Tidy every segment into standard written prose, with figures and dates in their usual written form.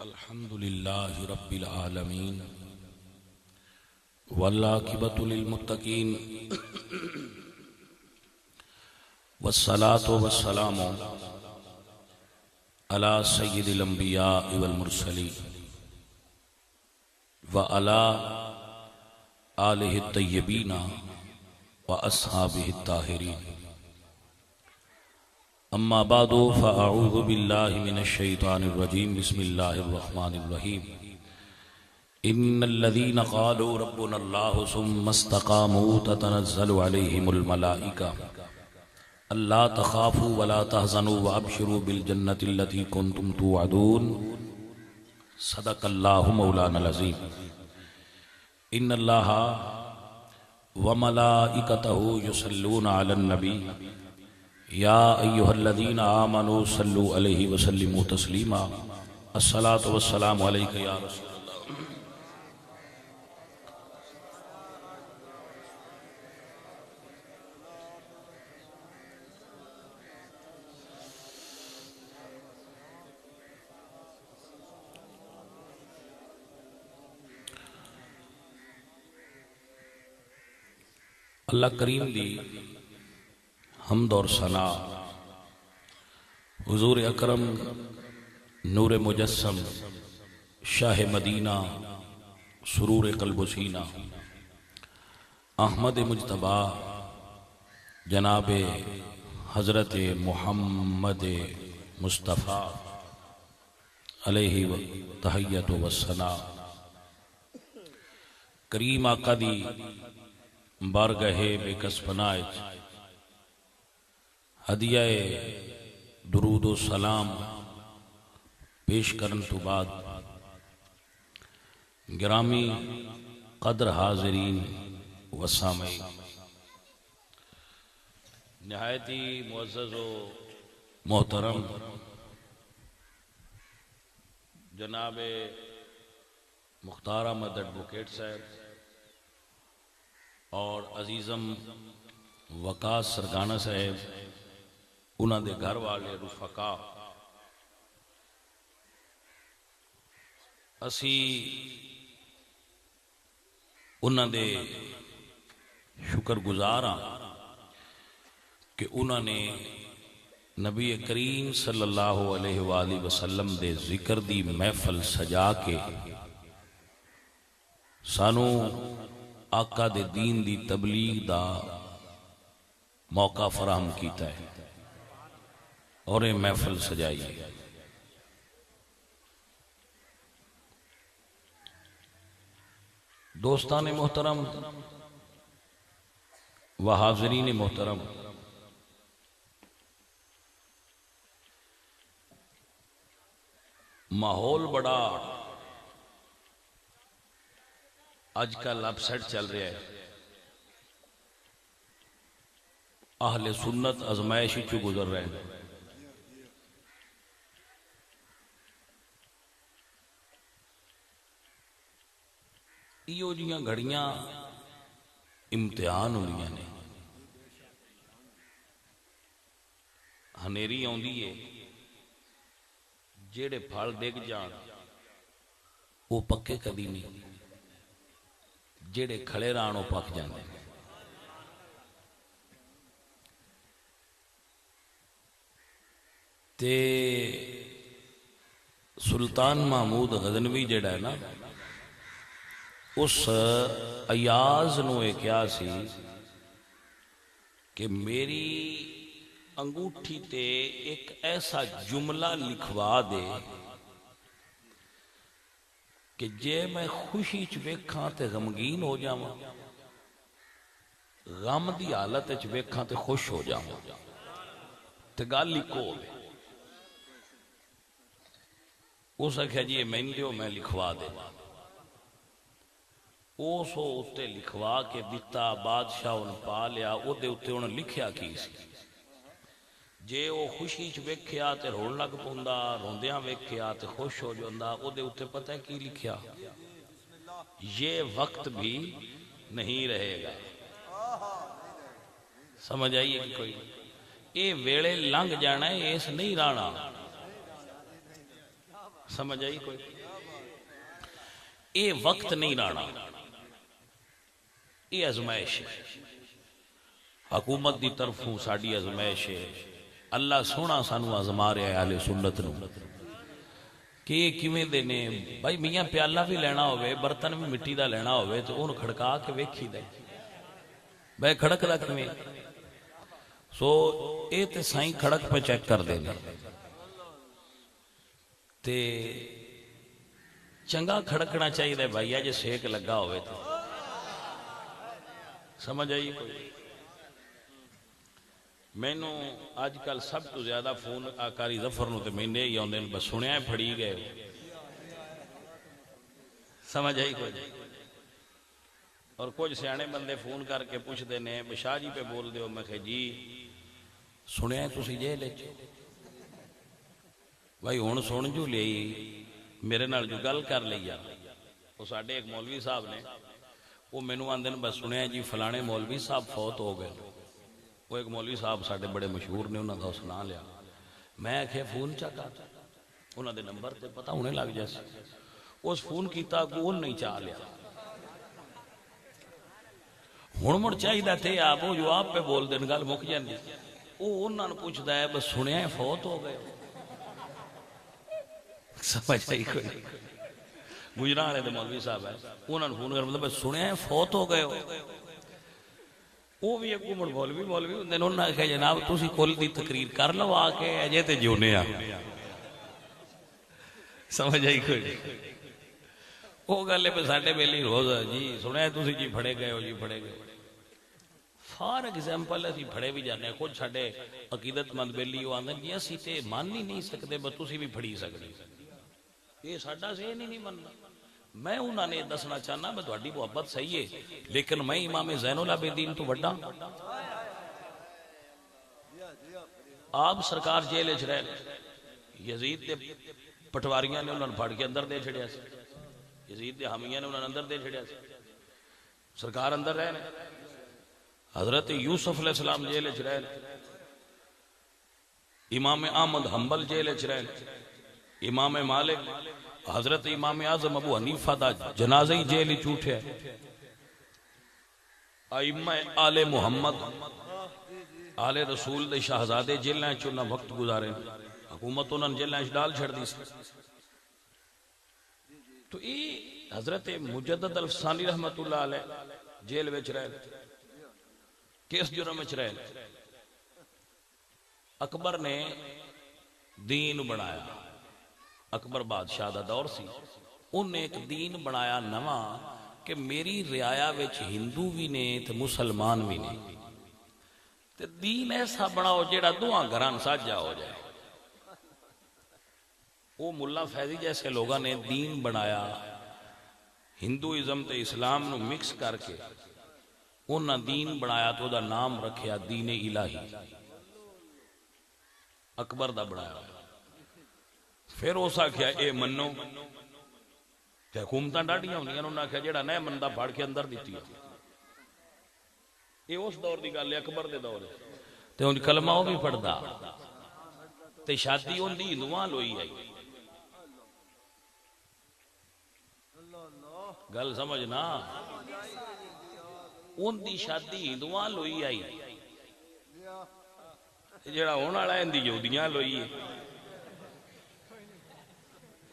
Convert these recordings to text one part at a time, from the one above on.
الحمد لله رب العالمين والعاقبة للمتقين والصلاة والسلام على سيد الأنبياء والمرسلين وعلى آله الطيبين وأصحابه الطاهرين اما بعد فاعوذ باللہ من الشیطان الرجیم بسم اللہ الرحمن الرحیم ان الذین قالوا ربنا اللہ ثم استقاموا تتنزل علیہم الملائکہ الا تخافوا ولا تحزنوا وابشروا بالجنة التي كنتم توعدون صدق اللہ مولانا العظیم ان اللہ وملائکتہ یصلون علی النبی یا ایہا الذین آمنوا صلوا علیہ وسلموا تسلیما الصلاة والسلام علیکہ یا رسول اللہ کریم دی حمد اور ثنا حضور اکرم نور مجسم شاہ مدینہ سرور قلب و سینہ احمد مجتبی جناب حضرت محمد مصطفیٰ علیہ تحیت و ثنا کریم آقا دی بارگاہ بے کس پناہ ہدیہ درود و سلام پیش کرن تو بعد گرامی قدر حاضرین و سامعین نہایتی معزز و محترم جناب مختار احمد ایڈوکیٹ صاحب اور عزیزم وقاص سرگانہ صاحب انہاں دے گھر والے رفقا اسی انہاں دے شکر گزار ہاں کہ انہاں نے نبی کریم صلی اللہ علیہ وآلہ وسلم دے ذکر دی محفل سجا کے سانو آقا دے دین دی تبلیغ دا موقع فراہم کیتا ہے اور یہ محفل سجائی ہے دوستان محترم و حاضرین محترم ماحول بڑا آج کل اپ سیٹ چل رہا ہے اہل سنت ازمائش چو گزر رہے ہیں ایو جیاں گھڑیاں امتحان ہوندیاں نے ہنیری آندی ہے جیڑے پھل ڈگ جان وہ پکے کدی نہیں جیڑے کھڑے رہن وہ پک جاندے تے سلطان محمود غزنوی جڑا ہے نا اس ایاز نو ایک کیا سی کہ میری انگوٹھی تے ایک ایسا جملہ لکھوا دے کہ جے میں خوشی چویکھاں تے غمگین ہو جاواں غم دی حالت چویکھاں تے خوش ہو جاواں تے گل لکھو اس آخیا جی میں دیو میں لکھوا دے او سو اتے لکھوا کے دیتا بادشاہ ان پا لیا او دے اتے انہوں لکھیا کی سی جے او خوشی چ ویکھیا تے رون لگ پوندا روندیاں ویکھیا تے خوش ہو جاندا او دے اتے پتہ کی لکھیا یہ وقت بھی نہیں رہے گا سمجھ آئیے کہ کوئی یہ ویلے لنگ جانا ہے، اس نہیں رہنا. سمجھ آئی کوئی؟ یہ وقت نہیں رہنا، یہ ازمائش ہے، حکومت دی طرفوں ساڈی ازمائش ہے. اللہ سونا سانو آزما رہا ہے اہل سنت نو کہ یہ کیویں دے نے. بھائی میاں پیالہ بھی لینا ہوئے، برتن بھی مٹی دا لینا ہوئے تو انہوں کھڑکا کے ویکھی دے بھائی کھڑک دا کیویں. سو اے تے سائیں کھڑک پہ چیک کر دے تے چنگا کھڑکنا چاہیے دے بھائی جے سیک لگا ہوئے تو. سمجھ آئیے کوئی؟ میں نو آج کل سب تو زیادہ فون آکاری ظفر نو تے میں نے ہی آندے بس سنیا پھڑی گئے. سمجھ آئی کوئی؟ اور کچھ سیانے بندے فون کر کے پوچھ دینے بشاہ جی پہ بول دیو. میں کہ جی سنیا تسی جے لے چو بھائی ہون سن جو لئی میرے نال جو گل کر لیا. وہ ساڑھے ایک مولوی صاحب نے وہ مینو آندے بس سنیا جی فلانے مولوی صاحب فوت ہو گئے. وہ ایک مولوی صاحب ساڑھے بڑے مشہور نے، انہوں نے اس نام لیا. میں کہ فون چاہتا انہوں نے نمبر تے پتہ ہونے لگ جیسے اس فون کیتا کون نہیں چاہ لیا. ہن مڑ چاہیے تھے آپ وہ جو آپ پہ بول دین گل مک جاندی. وہ انہوں نے پوچھتا ہے بس سنیا فوت ہو گئے. سمجھ آئی کوئی؟ گجران والے مولوی صاحب ہے، انہوں نے فون کر مطلب بس سنیا فوت ہو گئے ہو. وہ بھی ایک مڑ مولوی ہوندے نے، انہوں نے کہا جناب تسی کل دی تقریر کر لو آ کے اجے تے جونے آ. سمجھ آئی کوئی؟ وہ گل ہے ساڈے ویلے روز جی سنیا تسی جی پھڑے گئے ہو جی پھڑے گئے ہو. فار ایگزامپل اسی پھڑے بھی جانے ہیں. کچھ ساڈے عقیدت مند بیلی وہ آندے جی اسی تے مان ہی نہیں سکتے بس تسی بھی پھڑی سکتے. یہ ساڈا ذہن ہی نہیں مننا. میں انہوں نے دسنا چاہنا میں تہاڈی محبت صحیح ہے لیکن میں امام زین العابدین تو وڈا. آپ سرکار جیل وچ رہے یزید دے پٹواریاں نے انہوں نے پھڑ کے اندر دے چھڑیا سی. یزید دے حامیاں نے انہوں نے اندر دے چھڑیا سی. سرکار اندر رہے. حضرت یوسف علیہ السلام جیل وچ رہے. امام احمد حنبل جیل وچ رہے. امام مالک حضرت امام اعظم ابو حنیفہ دا جنازہ ہی جیل وچ اٹھیا. ائمہ آل محمد آل رسول دے شہزادے جیلاں وچ انہاں وقت گزارے. حکومت انہاں جیلاں وچ ڈال چھڑ دی سی. تو یہ حضرت مجدد الفسانی رحمت اللہ علیہ جیل وچ رہے. کس جرم وچ رہے؟ اکبر نے دین بنایا. اکبر بادشاہ دا دور سی. انہیں ایک دین بنایا نواں کہ میری رعایا وچ ہندو بھی نے تے مسلمان بھی نے. تے دین ایسا بناؤ جیڑا دوہاں گھراں ساجا ہو جائے. وہ ملا فیضی جیسے لوگاں نے دین بنایا ہندوازم تے اسلام نو مکس کر کے انہاں دین بنایا تو دا نام رکھیا دین الہی. اکبر دا بنایا. پھر اس آخیا اے منو تے حکومتاں ڈاڈیاں ہوندیاں. انہوں نے آخیا جیڑا نہ مندا پھاڑ کے اندر دیتی. یہ اس دور دی گل ہے اکبر دے دور تے ان کلمہ وہ بھی پڑھدا تے شادی اون دی ہندواں لوئی آئی. گل سمجھنا ان دی شادی ہندواں لوئی آئی. جیڑا ہونے والا ہے ان دی یہودیاں لوئی ہے.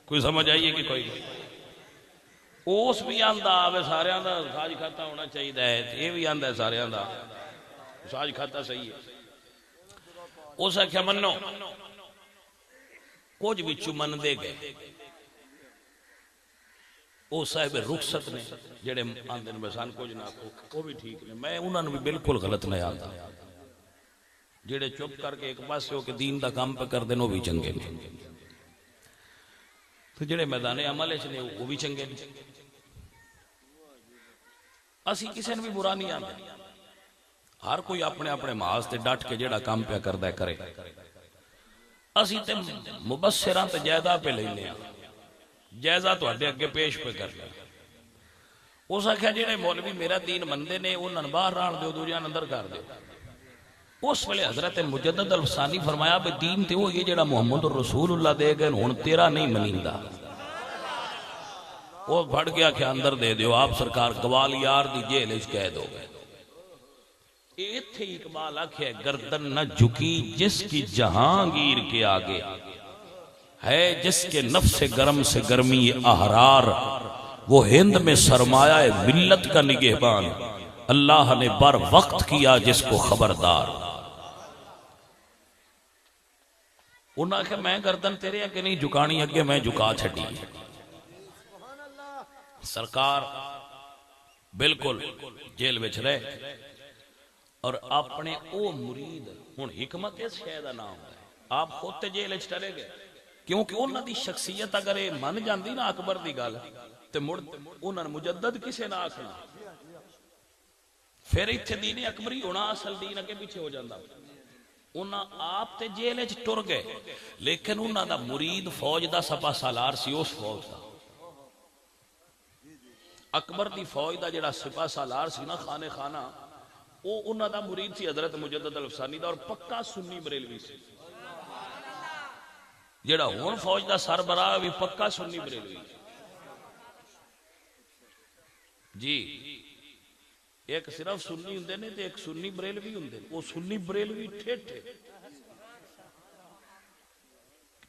کوئی سمجھ آئیے کہ کوئی اس بھی آندا آوے سارے آندا ساج کھاتا ہونا چاہیے ہے. یہ بھی آندا ہے سارے آندا ساج کھاتا صحیح ہے. اس آخیا منو کچھ بچوں من دے گئے. وہ صاحب رخصت نے جڑے آندے نے بسان کچھ نہ وہ بھی ٹھیک نے. میں انہوں نے بھی بالکل غلط نہیں آتا. جڑے چپ کر کے ایک پاسے ہو کے دین دا کام پہ کر دیں وہ بھی چنگے نے. تو جڑے میدان عمل نے وہ بھی چنگے نے. اسی کسی نے بھی برا نہیں آتے. ہر کوئی اپنے اپنے محاذ تے ڈٹ کے جڑا کام پہ کردا ہے کرے. اسی تے مبصراں تے جائزہ پہ لینے ہیں. جائزہ تو ہڈے اگے پیش پہ کر لیں. اس آخیا جڑے مولوی میرا دین مندے نے انہاں باہر رہن دیو دوجیاں اندر کر دیو. اس ویلے حضرت مجدد الفسانی فرمایا بھی دین تے وہ یہ جڑا محمد رسول اللہ دے گئے ہن تیرا نہیں منیندا، وہ بڑھ گیا کہ اندر دے دیو، آپ سرکار گوالیار دی جیل وچ قید ہو گئے۔ ایتھے اقبال آکھے گردن نہ جھکی جس کی جہانگیر کے آگے، ہے جس کے نفس گرم سے گرمی احرار، وہ ہند میں سرمایہ ملت کا نگہبان، اللہ نے بر وقت کیا جس کو خبردار۔ انہاں کہ میں گردن تیرے اگے نہیں جھکانی، اگے میں جھکا چھڈی۔ سرکار بالکل جیل وچ رہے اور اپنے او مرید، ہن حکمت اس شے دا نام ہے، آپ خود تے جیل وچ ٹرے گئے کیونکہ انہاں دی شخصیت اگر اے من جاندی نا اکبر دی گل تے مڑ انہاں نے مجدد کسے نہ آکھنا، پھر ایتھے دین اکبری ہونا اصل دین اگے پیچھے ہو جاندا۔ انہاں آپ تے جیل وچ ٹر گئے لیکن انہاں دا مرید فوج دا سپا سالار سی، اس فوج دا اکبر دی فوج دا جڑا سپا سالار سی نا خانہ خانہ، وہ انہاں دا مرید سی حضرت مجدد الفسانی دا، اور پکا سنی بریلوی سی۔ جڑا ہون فوج دا سربراہ بھی پکا سنی بریلوی جی، ایک صرف سنی ہوندے نے تے ایک سنی بریلوی ہوندے، وہ سنی بریلوی ٹھیٹھے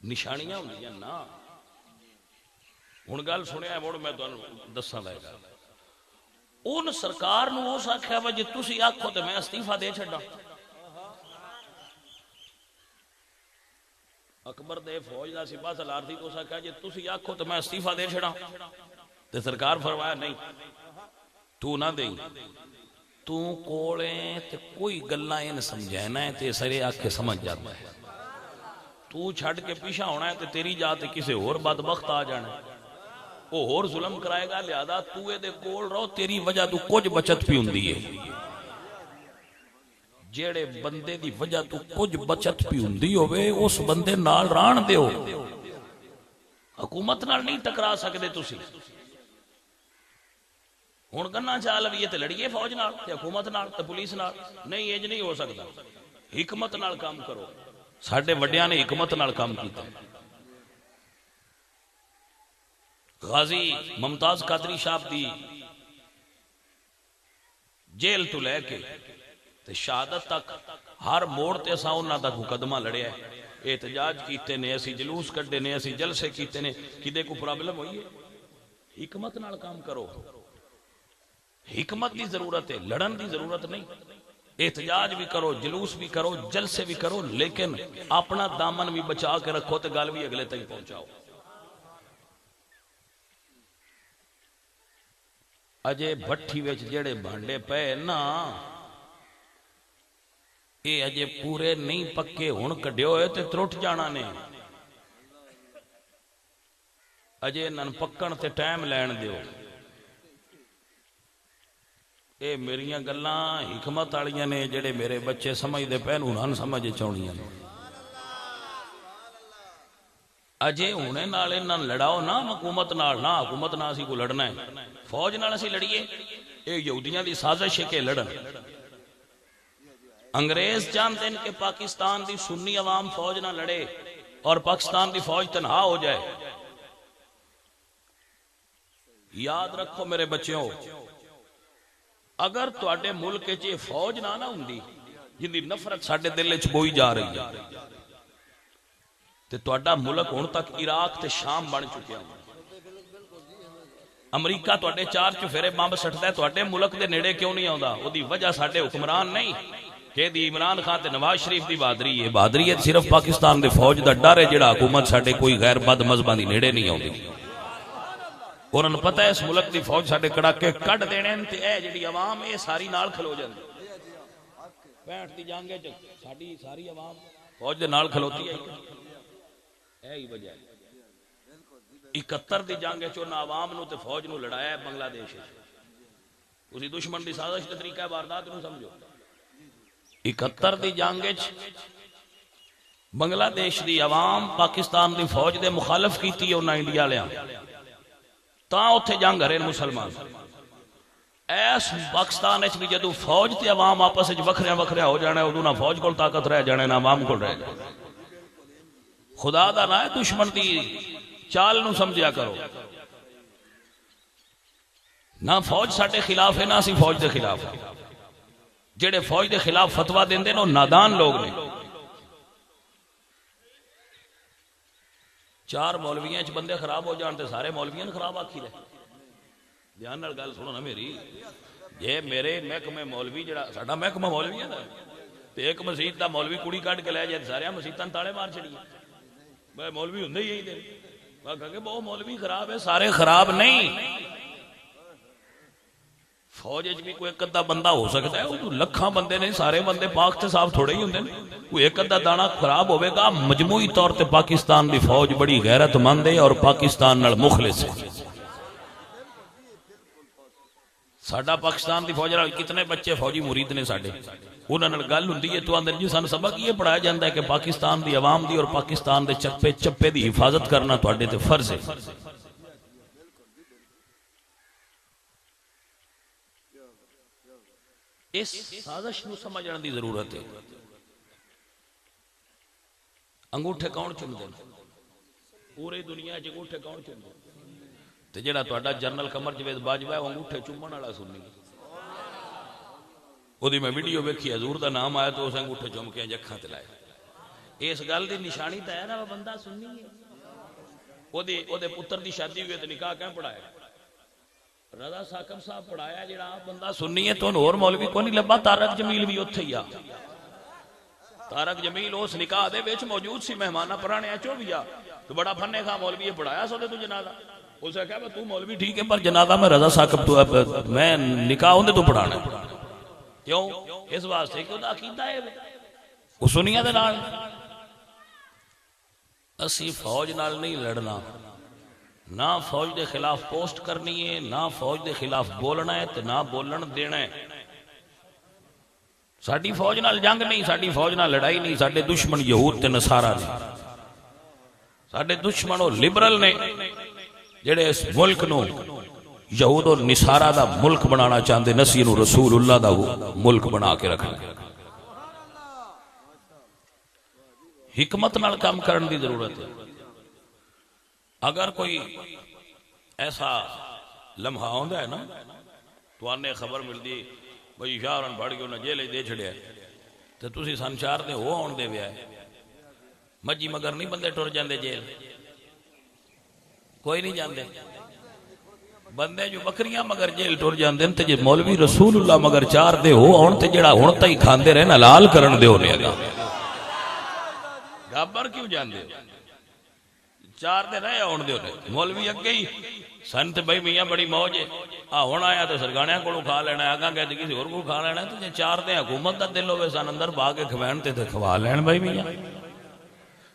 نشانیاں ہوندیاں نا۔ ہن گل سنیا مڑ میں تانوں دساں لگا، ان سرکار نو اس آکھیا وا جے تسی آکھو تے میں استعفی دے چھڈاں۔ اکبر دے فوج دا سپاہ سالار سی، تو اس آکھیا جے تسی آکھو تے میں استعفی دے چھڈاں، تے سرکار فرمایا نہیں تو نہ دیں، تو کولیں تے کوئی گلاں این سمجھینا ہے تے سرے آکھ کے سمجھ جاتا ہے، تو چھڑ کے پیچھے ہونا ہے تے تیری جا تے کسے اور بدبخت آ جانا ہے، وہ اور ظلم کرائے گا، لہذا تو دے کول رہو، تیری وجہ تو کچھ بچت بھی ہوندی ہے۔ جیڑے بندے دی وجہ تو کچھ بچت بھی ہوندی ہوئے اس بندے نال ران دیو، حکومت نال نہیں ٹکرا سکدے تسی۔ ہن گنا چال بھی تے لڑیے فوج نال تے حکومت نال تے پولیس نال، نہیں اج نہیں ہو سکدا، حکمت نال کام کرو۔ ساڈے وڈیاں نے حکمت نال کام کیتا۔ غازی ممتاز قادری صاحب دی جیل تو لے کے تے شہادت تک ہر موڑ تے اساں انہاں دا مقدمہ لڑیا ہے، احتجاج کیتے نے، اسی جلوس کڈے نے، اسی جلسے کیتے نے، کدے کو پرابلم ہوئی ہے؟ حکمت نال کام کرو، حکمت دی ضرورت ہے، لڑن دی ضرورت نہیں۔ احتجاج بھی کرو، جلوس بھی کرو، جلسے بھی کرو، لیکن اپنا دامن بھی بچا کے رکھو تے گل بھی اگلے تک پہنچاؤ۔ اجے بھٹی وچ جڑے بھانڈے پے نا، اے اجے پورے نہیں پکے، ہن کڈیو ہوئے تے ترٹ جانا نے، اجے نن پکن تے ٹائم لین دیو۔ اے میریاں گلاں حکمت والیاں نے، جڑے میرے بچے سمجھ دے پے انہاں سمجھ چاونیاں نے۔ اجے ہونے نال انہاں لڑاؤ نا حکومت نال، نہ حکومت نہ اسی کو لڑنا ہے، فوج نال اسی لڑیے، اے یہودیاں دی سازش ہے کہ لڑن۔ انگریز چاہتے ہیں کہ پاکستان دی سنی عوام فوج نہ لڑے اور پاکستان دی فوج تنہا ہو جائے۔ یاد رکھو میرے بچیوں، اگر تواڈے ملک وچ فوج نہ ہوندی جن دی نفرت ساڈے دل وچ بوئی جا رہی ہے تے تواڈا ملک ہن تک عراق تے شام بن چکیا ہے۔ امریکہ تواڈے چار چفیرے بمب سٹدا ہے، تواڈے ملک دے نیڑے کیوں نہیں آوندا؟ اودی وجہ ساڈے حکمران نہیں کہ دی عمران خان تے نواز شریف دی بہادری ہے۔ بہادری ہے صرف پاکستان دے فوج دا ڈر ہے جڑا حکومت ساڈے کوئی غیر بد مذہباں دی نیڑے نہیں آوندی۔ انہاں نوں پتہ ہے اس ملک دی فوج ساڈے کڑاکے کڈ دینے تے اے جڑی عوام اے ساری نال کھلو جاندی۔ 65 دی جنگ وچ ساڈی ساری عوام فوج دے نال کھلوتی ہے، اے ہی وجہ ہے۔ 71 دی جنگ وچ انہاں عوام نوں تے فوج نوں لڑایا ہے بنگلہ دیش وچ۔ اسی دشمن دی سازش تے طریقہ واردات نوں سمجھو۔ 71 دی جنگ وچ بنگلہ دیش دی عوام پاکستان دی فوج دے مخالف کیتی ہے انہاں انڈیا والیاں، تاں اوتھے جنگ ہرے مسلمان۔ ایس پاکستان بھی جدو فوج تے عوام آپس وکھریا وکھریا ہو جانا ہے، ادو نہ فوج کو طاقت رہ جانے نہ عوام کو رہ جانے. خدا دا نہ ہے دشمن دی چال نو سمجھیا کرو. نہ فوج ساڈے خلاف ہے نہ اسی فوج دے خلاف ہے. جڑے فوج دے خلاف فتوا دیندے نو نادان لوگ نے. 4 مولویاں چ بندے خراب ہو جان تے سارے مولویاں نے خراب آکھی رہے. دھیان نال گل سنو نا میری. یہ میرے محکمے مولوی جڑا ساڈا محکمہ مولوی ہے نا تے ایک مسجد دا مولوی کڑی کڈ کے لے جائے سارے مسجداں تاڑے مار چھڑی. بھائی مولوی ہوندے ہی دے میں کہا کہ بہت مولوی خراب ہے. سارے خراب نہیں. فوج بھی کوئی ایک ادھا بندہ ہو سکتا ہے، لکھاں بندے نہیں، سارے بندے پاک تے صاف تھوڑے ہی ہوندے نے. کوئی ایک ادھا دانا خراب ہوئے گا. مجموعی طور تے پاکستان دی فوج بڑی غیرت مند ہے اور پاکستان نال مخلص ہے. ساڈا پاکستان دی فوج نال کتنے بچے فوجی مرید نے ساڈے، انہاں نال گل ہوندی ہے تو اندر جی سان سبق یہ پڑھایا جاندا ہے کہ پاکستان دی عوام دی اور پاکستان دے چپے چپے دی حفاظت کرنا تواڈے تے فرض ہے. اس سازش نو سمجھن دی ضرورت ہے. انگوٹھے کون چندے پوری دنیا چ انگوٹھے کون چندے؟ تے جڑا تہاڈا جنرل قمر جاوید باجوہ ہے وہ انگوٹھے چومن والا سنی. اودی میں ویڈیو ویکھی حضور دا نام آیا تو اس انگوٹھے چوم کے اکھاں تے لائے. اس گل دی نشانی تے ہے نا وہ بندہ سنی ہے. اودے پتر دی شادی ہوئی تے نکاح کیوں پڑھایا؟ رضا ثاقب صاحب پڑھایا. جڑا بندہ سنی ہے تو اور مولوی کو نہیں لبا. طارق جمیل بھی اوتھے ہی آ. طارق جمیل اس نکاح دے وچ موجود سی، مہماناں پرانے چو بھی آ. تو بڑا فنے خواہ مولوی پڑھایا سو تو جنازہ. اس نے کہا تو مولوی ٹھیک ہے پر جنازہ میں رضا ثاقب تو میں نکاح ہوندے تو پڑھانا. کیوں؟ اس واسطے کہ انہاں عقیدہ ہے وہ سنیاں دے نال. اسی فوج نال نہیں لڑنا، نہ فوج دے خلاف پوسٹ کرنی ہے، نہ فوج دے خلاف بولنا ہے تے نہ بولن دینا ہے. ساڈی فوج نال جنگ نہیں، ساڈی فوج نال لڑائی نہیں. ساڈے دشمن یہود تے نصارا نے. ساڈے دشمن وہ لبرل نے جڑے اس ملک نو یہود اور نصارا دا ملک بنانا چاہتے، نسی نو رسول اللہ دا ملک بنا کے رکھنا. حکمت نال کام کرن دی ضرورت ہے. اگر کوئی ایسا لمحہ ہوندا ہے نا تو آنے خبر ملتی بھئی شاہران بڑھ کے انہیں جیلے دے چھڑیا تو تسی سنچار دے ہو آن دے ویا ہے. مجی مگر نہیں بندے ٹر جاندے جیل، کوئی نہیں جاندے. بندے جو بکریاں مگر جیل ٹر جاندے تے جے مولوی رسول اللہ مگر چار دے ہو آن تے جڑا ہن تئی کھاندے رہنا لال کرن دے ہونے گا. گابر کیوں جاندے ہو؟ چار دے رہے آن دے ہونے. مولوی اگے ہی سنت بھائی میاں بڑی موج ہے ہون آیا تو سرگانیاں کو کھا لینا ہے، آگاں کہتے کسی اور کو کھا لینا ہے. تو جے چار دے حکومت دا دل ہوئے سن اندر پا کے کھوین تے کھوا لین بھائی میاں.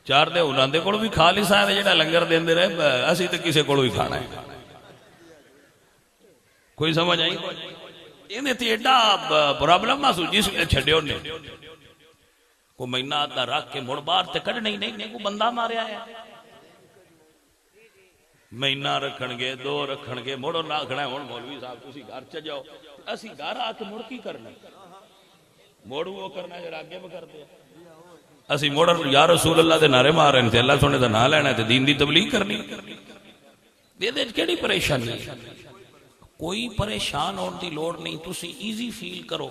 چار دے انہاں دے کول بھی کھا لی سائیں جڑا لنگر دیندے رہے اسی تے کسے کول ہی کھانا ہے. کوئی سمجھ آئی؟ انہیں تے ایڈا پرابلم محسوس جس میں چھڈیو نے کو مہینہ آدھا رکھ کے مڑ بار تے کڈ نہیں کو بندہ ماریا ہے. مہینہ رکھن گے، 2 رکھن گے، مڑو نہ کھڑا ہے. ہن مولوی صاحب تسی گھر چ جاؤ، اسی گھر آ کے مڑ کی کرنا؟ مڑ وہ کرنا جڑا اگے بھی کرتے ہیں. اسی مڑ یا رسول اللہ دے نعرے مار رہے تے اللہ سونے دا نام لینا تے دین دی تبلیغ کرنی. دے دے کیڑی پریشانی؟ کوئی پریشان ہون دی لوڑ نہیں. تسی ایزی فیل کرو.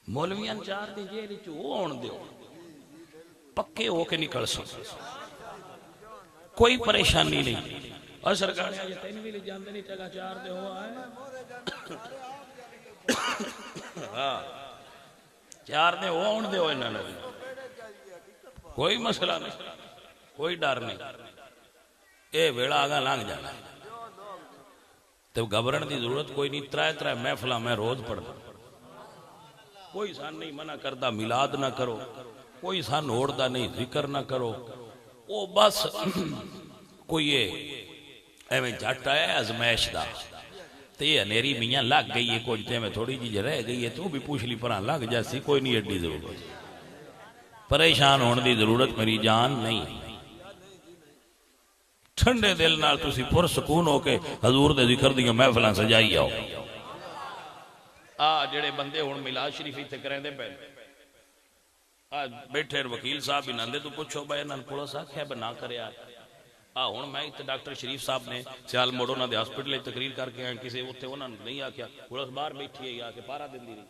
مولویاں چار دی جیل وچ او آن دیو پکے ہو کے نکل سکتے، کوئی پریشانی نہیں. اور سرکار نے تین بھی لے جاندے نہیں چگا چار دے ہو آئے چار دے ہو آن دے ہو انہوں نے کوئی مسئلہ نہیں، کوئی ڈر نہیں. اے ویڑا آگا لانگ جانا تو گھبرن دی ضرورت کوئی نہیں. 3 محفلہ میں روز پڑھتا، کوئی سان نہیں منع کرتا میلاد نہ کرو، کوئی سان اوڑدا نہیں ذکر نہ کرو. وہ بس کوئی ایویں جٹ آیا ازمائش دا تے یہ انیری میاں لگ گئی ہے کچھ تے میں تھوڑی جی رہ گئی ہے تو بھی پوچھ لی پران لگ جاسی. کوئی نہیں ایڈی ضرورت، پریشان ہونے دی ضرورت میری جان نہیں. ٹھنڈے دل نال تسی پرسکون ہو کے حضور دے ذکر دی محفلاں سجائی آؤ. جڑے بندے ہوں میلاد شریف اتنے کریں پہ بیٹھے وکیل صاحب بھی نندے تو پوچھو بھائی انہوں نے پولیس آخیا بنا کریا ہوں میں ڈاکٹر شریف صاحب نے سیال موڑ انہوں نے ہاسپٹل تقریر کر کے کسی اتنے انہوں نے نہیں آخیا پولیس باہر بیٹھی ہے آ کے پارا دن رہی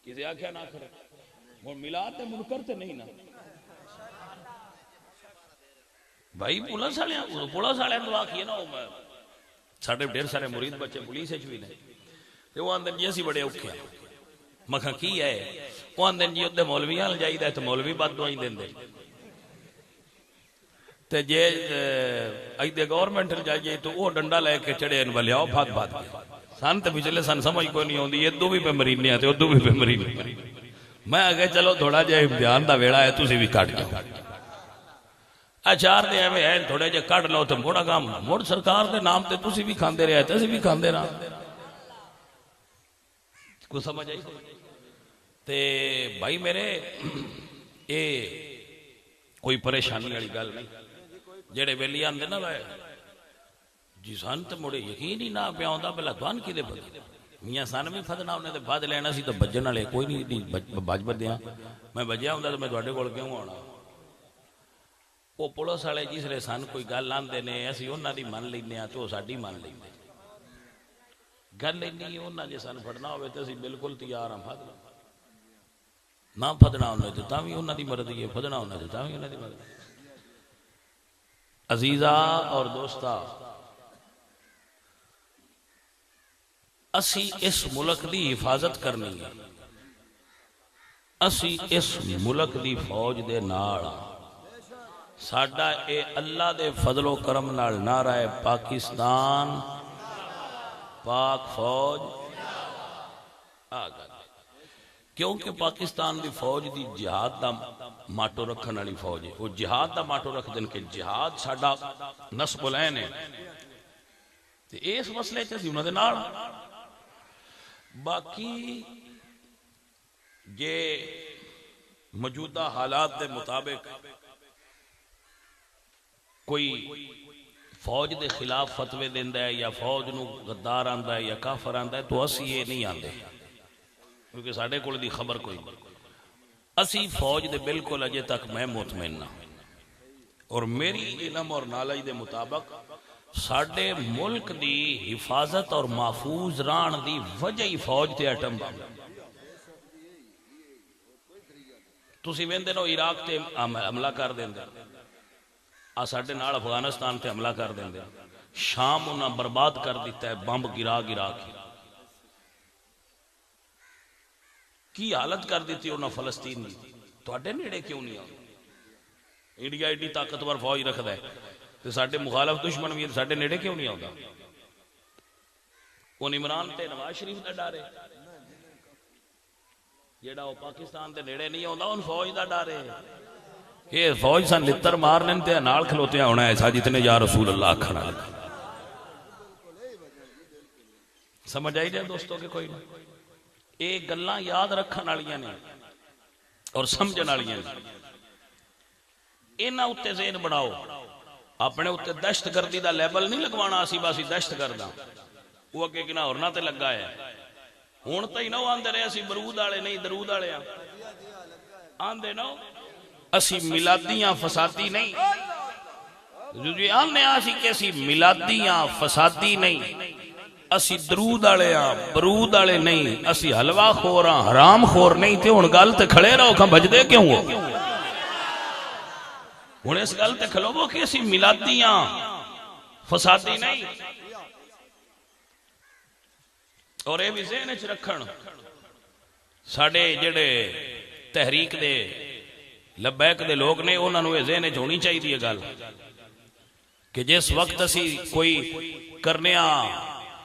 کسی آخیا نہ کرے ہوں میلاد تے منکر تے نہیں نا بھائی پولیس والے تو آخیے نا سارے ڈھیر سارے مرید بچے پولیس بھی نے وہ آدھے جی اسی بڑے اوکھے مکھا کی ہے وہ آدھے جی ادھر مولوی حال جائیے تو مولوی بد دوائی دیں تے جے ایدے گورنمنٹ جائیے تو وہ ڈنڈا لے کے چڑھے ان والے آؤ بھاگ بھاگ سن تے پچھلے سن سمجھ کوئی نہیں ہوندی ادو بھی پہ مرینے تے ادو بھی پہ مرینے میں آگے چلو تھوڑا جے امتحان دا ویڑا ہے تسی بھی کٹ جاؤ اچار دے ایویں ہیں تھوڑے جے کٹ لو تے موڑا کام موڑ سرکار دے نام تے تسی بھی کھاندے رہے تے اسی بھی کھاندے رہا کو سمجھ آئی تے بھائی میرے اے کوئی پریشانی والی گل نہیں جڑے ویلی آندے نا لائے جی سن تے مڑے یقین ہی نہ پیا ہوندا بلا دوان کدے بدے میاں سن بھی فدنا انہیں تے بد لینا سی تے بجن والے کوئی نہیں بج بدیاں میں بجیا ہوندا تے میں تواڈے کول کیوں آنا وہ پولیس والے جس لے سن کوئی گل آندے نے اسی انہاں دی من لینے ہاں تو ساڈی من لینے گل اینی انہاں جے سن پھڑنا ہوئے تے اسی بالکل تیار ہاں پھڑ نہ پھدنا انہیں تے تاں وی انہاں دی مرضی ہے پھدنا انہیں تے تاں وی انہاں دی مرضی عزیزہ اور دوستہ اسی اس ملک دی حفاظت کرنی ہے اسی اس ملک دی فوج دے نال ساڈا اے اللہ دے فضل و کرم نال نعرہ ہے پاکستان پاک فوج آگا کیونکہ پاکستان دی فوج دی جہاد دا ماٹو رکھن والی فوج ہے وہ جہاد دا ماٹو رکھ دن کہ جہاد ساڈا نصب العین ہے تے اس مسئلے تے انہاں دے نال باقی یہ موجودہ حالات دے مطابق کوئی فوج دے خلاف فتوے دیندا ہے یا فوج نو غدار آندا ہے یا کافر آندا ہے تو اسی یہ نہیں آندے کیونکہ ساڈے کول دی خبر کوئی نہیں اسی فوج دے بالکل اجے تک میں مطمئن نہ اور میری علم اور نالج دے مطابق ساڈے ملک دی حفاظت اور محفوظ ران دی وجہ ہی فوج تے ایٹم بم تسی ویندے نو عراق تے حملہ کر دیندے ساڈے نال افغانستان تے حملہ کر دیندے شام انہاں برباد کر دیتا ہے بمب گرا گرا کے کی حالت کر دیتی انہاں فلسطین دی تواڈے نیڑے کیوں نہیں آؤں انڈیا ایڈی طاقتور فوج رکھدا ہے تے ساڈے مخالف دشمن ویر ساڈے نیڑے کیوں نہیں آوندا اون عمران تے نواز شریف دا ڈر ہے جیڑا وہ پاکستان دے نیڑے نہیں آوندا اون فوج دا ڈر ہے یہ فوج سن لتر مارنے تے نال کھلوتے ہونا ایسا جتنے یا رسول اللہ کھڑا سمجھ آئی جائے دوستوں کے کوئی نہیں اے گلاں یاد رکھن والیاں نے اور سمجھن والیاں نے انہاں اُتے ذہن بناؤ اپنے اُتے دہشت گردی دا لیبل نہیں لگوانا اسی باسی دہشت گرداں وہ اگے کنا ہورنا تے لگا ہے ہن تے نہ آندے رہے اسی برود والے نہیں درود والے آندے نو اسی میلادیاں فسادی نہیں جو آنے آسی کہ اسی میلادیاں فسادی نہیں اسی درود آلے برود آلے نہیں اسی حلوہ خوراں حرام خور نہیں تے ان گل تے کھڑے رہو کھا بج دے کیوں ہو ان اس گل تے کھلو وہ کہ اسی میلادیاں فسادی نہیں اور اے بھی ذہن اچھ رکھن ساڑے جڑے تحریک دے لبیک دے لوگ نے انہوں نے ذہن ہونی چاہیے دی گل کہ جس وقت اسی کوئی کرنے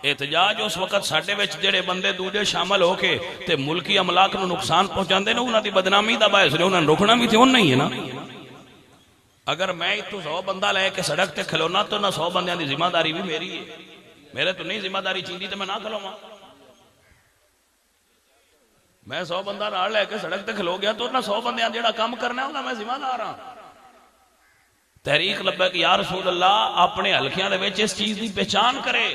احتجاج اس وقت ساڈے وچ جڑے بندے دوجے شامل ہو کے تے ملکی املاک نو نقصان پہنچاندے نے انہاں دی بدنامی دا باعث نے انہاں نے روکنا بھی تے ان نہیں ہے نا اگر میں اتو 100 بندہ لے کے سڑک تے کھلونا تو نہ 100 بندیاں دی ذمہ داری بھی میری ہے میرے تو نہیں ذمہ داری چیندی تے میں نہ کھلواں میں 100 بندہ نال لے کے سڑک تے کھلو گیا تو نہ 100 بندیاں جڑا کام کرنا ہے انہاں میں ذمہ دار ہاں تحریک لبیک یا رسول اللہ اپنے حلقیاں دے وچ اس چیز دی پہچان کرے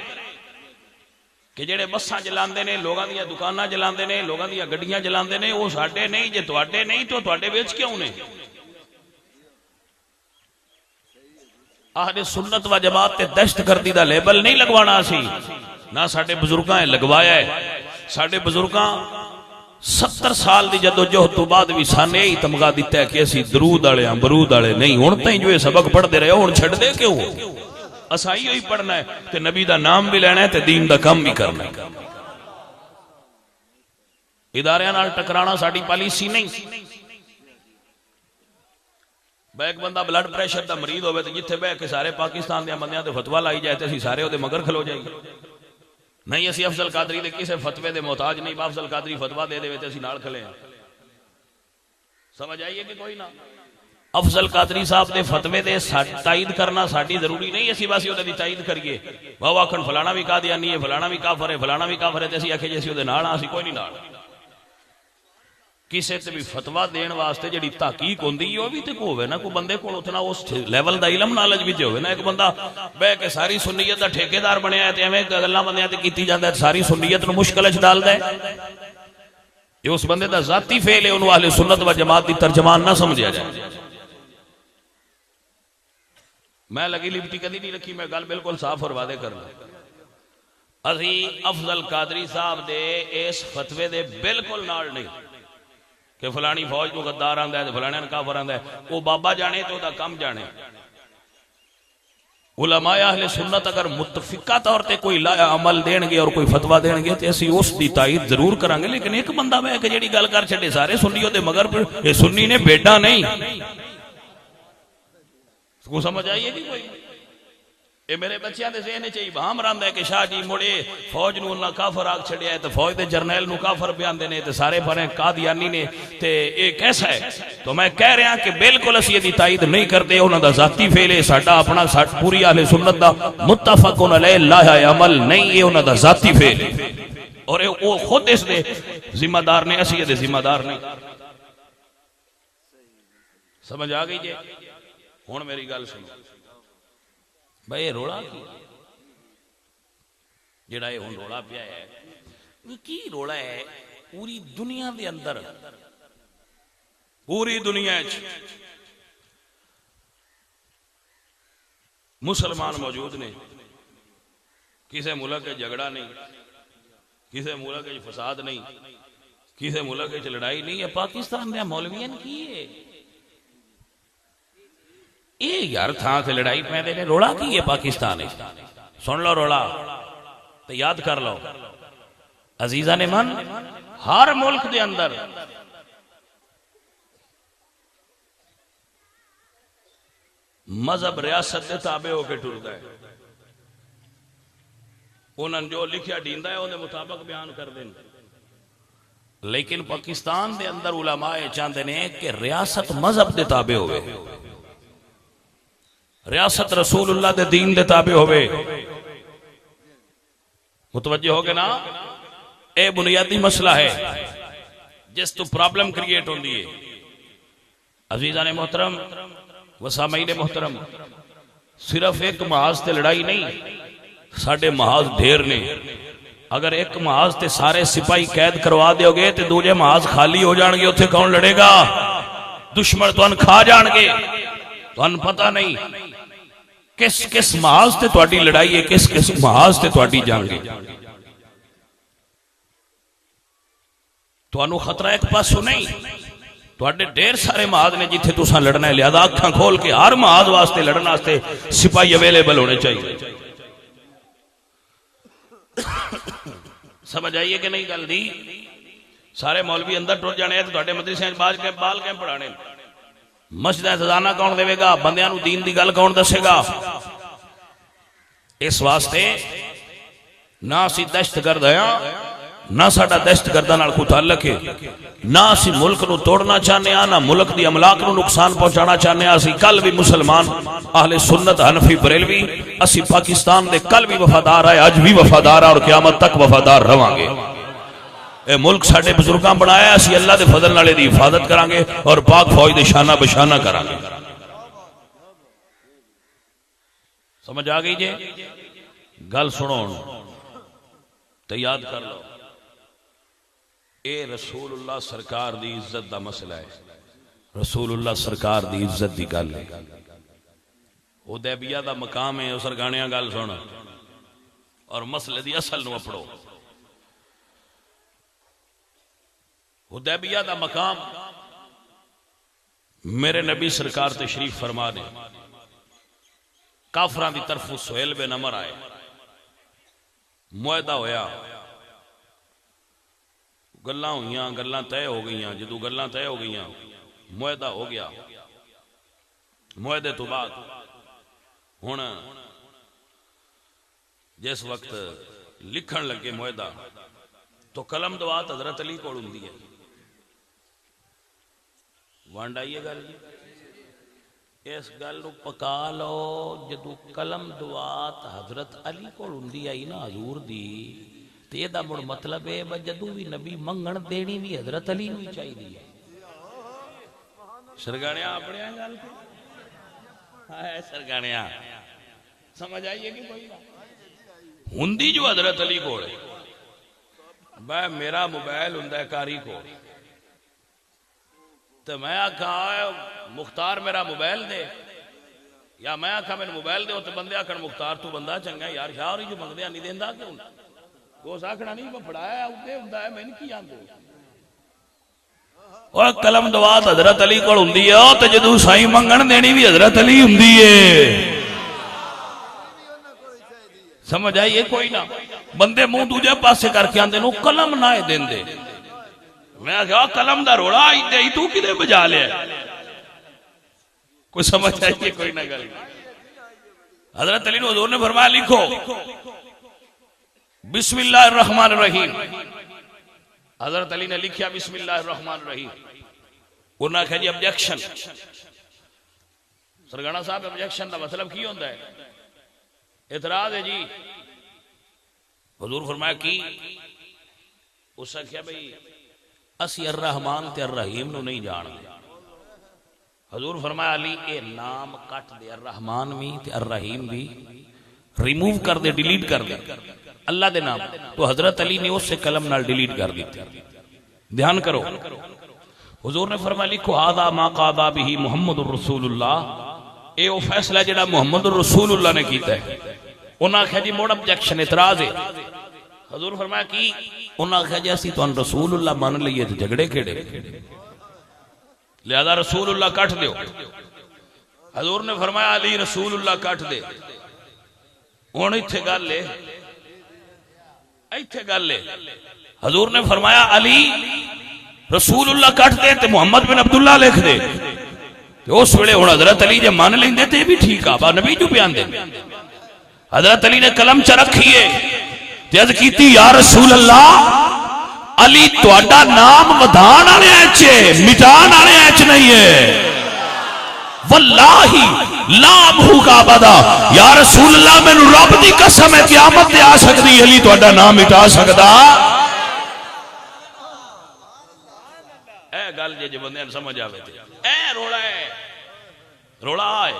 کہ جڑے بساں جلاندے نے، لوگاں دیاں دکاناں جلاندے نے، لوگاں دیاں گڈیاں جلاندے نے، وہ ساڈے نہیں، جے تواڈے نہیں تو تواڈے وچ کیوں نے؟ اہل سنت و جماعت تے دہشت گردی دا لیبل نہیں لگوانا سی، نہ ساڈے بزرگاں لگوایا ہے۔ ساڈے بزرگاں 70 سال دی جدوجہد تو بعد بھی سانے ہی تمغہ دیتا ہے کہ اسی درود والے ہاں، برود والے نہیں۔ ہن تائیں جو یہ سبق پڑھ دے رہے ہو، ہن چھڈ دے کیوں؟ اساں ہی پڑھنا ہے تے نبی دا نام بھی لینا ہے تے دین دا کام بھی کرنا ہے۔ اداریاں نال ٹکرانا ساڈی پالیسی نہیں۔ ایک بندہ بلڈ پریشر دا مریض ہوئے تو جتھے بہ کے سارے پاکستان دے بندیاں تے فتوی لائی جائے تے اسی سارے اودے مگر کھلو جائیں نہیں، اسی افضل قادری دے کسے فتوی دے محتاج نہیں، افضل قادری فتوی دے دے تے اسی نال کھلے ہیں۔ سمجھ آئیے کہ کوئی نہ؟ افضل قادری صاحب دے فتوی دے تائید کرنا ساڈی ضروری نہیں، اسی بس اودے دی تائید کریے۔ واہ آکھن فلانا بھی قادیانی ہے، فلانا بھی کافر ہے، فلانا بھی کافر ہے تے اسی آکھے جے اسی اودے نال ہاں، اسی کوئی نہیں نال۔ کسے تے بھی فتوی دین واسطے جڑی تحقیق ہوندی ہے، وہ بھی تے کو ہوے نا، کوئی بندے کول اتنا اس لیول دا علم نالج بھی تے ہوے نا۔ ایک بندہ بہ کے ساری سنیت دا ٹھیکیدار بنیا ہے تے ایویں گلاں بندیاں تے کیتی جاندا ہے، ساری سنیت نو مشکل وچ ڈالدا ہے۔ یہ اس بندے دا ذاتی فعل ہے، اونوں اہل سنت و جماعت دی ترجمان نہ سمجھیا جائے۔ میں لگی لپٹی کدی نہیں رکھی، میں گل بالکل صاف اور واضح کرنا۔ اسی افضل قادری صاحب دے اس فتوی دے بالکل نال نہیں کہ فلانی فوج کو غدار آندا ہے، فلانے نے کافر آندا ہے، وہ بابا جانے تو دا کم جانے۔ علماء اہل سنت اگر متفقہ طور تے کوئی عمل دین گے اور کوئی فتوی دین گے تے اسی اس دی تائید ضرور کریں گے، لیکن ایک بندہ میں کہ جڑی گل کر چھڈے سارے سنی دے مگر یہ سنی نے بیٹا نہیں۔ کو سمجھ آئیے کہ کوئی؟ یہ میرے بچیاں دے ذہن چ ابہام رہندا ہے کہ شاہ جی مڑے فوج نو اللہ کافر آکھ چھڑیا ہے تے فوج دے جرنیل نو کافر بیاندے نے تے سارے بھرے قادیانی نے تے یہ کیسا ہے؟ تو میں کہہ رہا کہ بالکل اسی دی تائید نہیں کرتے، انہاں دا ذاتی فعل ہے، ساڈا اپنا پوری اہل سنت دا متفق علیہ لا عمل نہیں، یہ انہاں دا ذاتی فعل ہے اور وہ خود اس دے ذمہ دار نے، اسی دے ذمہ دار نہیں۔ سمجھ آ گئی جی؟ ہن میری گل سنو بھائی، روڑا جڑا یہ ہن روڑا پیا ہے، یہ کی روڑا ہے؟ پوری دنیا دے اندر، پوری دنیا مسلمان موجود نے، کسی ملک کے جھگڑا نہیں، کسی ملک کے فساد نہیں، کسی ملک کے لڑائی نہیں ہے، پاکستان دے مولویان کی ہے اے یار تھان سے لڑائی پیندے نے، روڑا کی ہے پاکستان ہے؟ سن لو روڑا تو یاد کر لو عزیزان من، ہر ملک دے اندر مذہب ریاست دے تابع ہو کے ٹردا ہے، انہوں نے جو لکھیا ڈیندا ہے انہوں مطابق بیان کر دیں، لیکن پاکستان دے اندر علماء چاہتے ہیں کہ ریاست مذہب دے تابع ہوئے، ریاست رسول اللہ دے دین دے تابع ہوئے۔ متوجہ ہو گے نا؟ اے بنیادی مسئلہ ہے جس تو پرابلم کریٹ ہوندی ہے۔ عزیزان محترم و سامعین محترم، صرف ایک محاذ تے لڑائی نہیں، ساڑھے محاذ ڈھیر نے۔ اگر ایک محاذ تے سارے سپاہی قید کروا دیو گے تے دوجے محاذ خالی ہو جان گے، اتھے کون لڑے گا؟ دشمن تو ان کھا جان گے، تو ان پتہ نہیں کس کس محاذ تے تواڈی لڑائی ہے، کس کس محاذ تے تواڈی جنگ ہے۔ تو انو خطرہ ایک پاسو نہیں، تواڈے ڈھیر سارے محاذ نے جتھے تساں لڑنا ہے، لہذا اکھاں کھول کے ہر محاذ واسطے لڑنا واسطے سپاہی اویلیبل ہونے چاہیے۔ سمجھ آئیے کہ نہیں گل دی؟ سارے مولوی اندر ٹر جانے ہیں تو تواڈے مدرسے بال کے پڑھانے، مسجد خزانہ کون دے گا؟ بندیاں نو دین دی گل کون دسے گا؟ اس واسطے نہ اسی دہشت گرد ہیں، نہ ساڈا دہشت گرداں نال کوئی تعلق ہے، نہ اسی ملک نو توڑنا چاہنے ہاں، نہ ملک دی املاک نو نقصان پہنچانا چاہنے ہاں۔ اسی کل بھی مسلمان اہل سنت حنفی بریلوی اسی پاکستان دے کل بھی وفادار ہے، اج بھی وفادار ہے اور قیامت تک وفادار رہاں گے۔ اے ملک ساڑھے بزرگاں بنایا ہے، اسی اللہ دے فضل نالے دی حفاظت کریں گے اور پاک فوج دے شانہ بشانہ کریں گے۔ سمجھ آ گئی جے؟ گل سنو، تو یاد کر لو اے رسول اللہ سرکار دی عزت دا مسئلہ ہے، رسول اللہ سرکار دی عزت دی گل ہے۔ حدیبیہ دا مقام ہے، اس سرگانیاں گل سن اور مسئلے دی اصل نو اپڑو۔ حدیبیہ دا مقام میرے نبی سرکار تشریف فرما دے، کافران دی طرف سہیل بن عمر آئے، معاہدہ ہویا، گلاں ہوئیاں، گلاں طے ہو گئیاں، جدو گلاں طے ہو گئیاں معاہدہ ہو گیا۔ معاہدے تو بعد ہن جس وقت لکھن لگے معاہدہ تو قلم دوات حضرت علی کول ہوندی ہے۔ وانڈ آئیے گل جی، اس گل نو پکا لو، جدو قلم دوات حضرت علی کول ہوندی آئی نا حضور دی، تے یہ دا مڑ مطلب ہے جدو بھی نبی منگن دینی بھی حضرت علی نو ہی چاہی دی ہے۔ سرگانیاں اپنے ہیں گل کو سرگانیاں سمجھ آئیے کہ کوئی ہندی جو حضرت علی کو ہے، میں میرا موبائل ہندہ کاری کو، تو میں آکھا مختار میرا موبائل دے، یا میں آکھا میں موبائل دے، تو بندے آکھن مختار تو بندہ چنگا ہے یار، شاہ ہوری جو بندے نہیں دیندہ کیوں؟ وہ ساکھنا نہیں، میں پڑھایا ہوتے ہندہ ہے، میں نہیں کیا دو۔ اور قلم دوات حضرت علی کو ہندی ہے، تو جدو سائی منگن دینی بھی حضرت علی ہندی ہے۔ سمجھ آئیے کوئی نہ، بندے منہ دوجہ پاسے کر کے آندے نو قلم نہ دین دے۔ میں کہا قلم دا روڑا آئی دے تو کدے بجا لے، کوئی سمجھ آئیے کوئی نہ گل۔ حضرت علی حضور نے فرمایا لکھو بسم اللہ الرحمن الرحیم۔ حضرت علی نے لکھیا بسم اللہ الرحمن الرحیم۔ انہوں نے کہا جی ابجیکشن، سرگانہ صاحب ابجیکشن دا مطلب کی ہوندہ ہے؟ اعتراض ہے جی۔ حضور فرمایا کی؟ اس نے کہا بھئی اسی الرحمن تے الرحیم نو نہیں جان دے۔ حضور فرمایا علی اے نام کٹ دے، الرحمن بھی تے الرحیم بھی ریموو کر دے، ڈیلیٹ کر دے اللہ دے نام۔ تو حضرت علی نے اس سے قلم نال ڈیلیٹ کر دی۔ دھیان کرو، حضور نے فرمایا لکھو ھذا ما قضا به محمد الرسول اللہ، اے وہ فیصلہ جڑا محمد الرسول اللہ نے کیتا ہے۔ انہاں کہا جی موڑ ابجیکشن اعتراض ہے۔ حضور فرمایا کی؟ انہاں کہا جی اسی تو ان رسول اللہ مان لئیے تو جھگڑے کھڑے، لہذا رسول اللہ کٹ دیو۔ حضور نے فرمایا علی رسول اللہ کٹ دے۔ ہن ایتھے گل لے، ایتھے گل لے۔ حضور نے فرمایا علی رسول اللہ کٹ دے تے محمد بن عبداللہ لکھ دے۔ اس ویلے ہن حضرت علی جے مان لیندے تے بھی ٹھیک آ، با نبی جو بیان دے۔ حضرت علی نے قلم چ رکھیے تے عرض کیتی یا رسول اللہ علی تہاڈا نام ودھان والے اچ مٹان والے اچ نہیں ہے، واللہ لا امحوکا ابدا، یا رسول اللہ مینوں رب دی قسم ہے قیامت تے آ سکدی علی تہاڈا نام مٹا سکدا۔ اے گل جے بندے نوں سمجھ آوے تے اے روڑا ہے، روڑا ہے،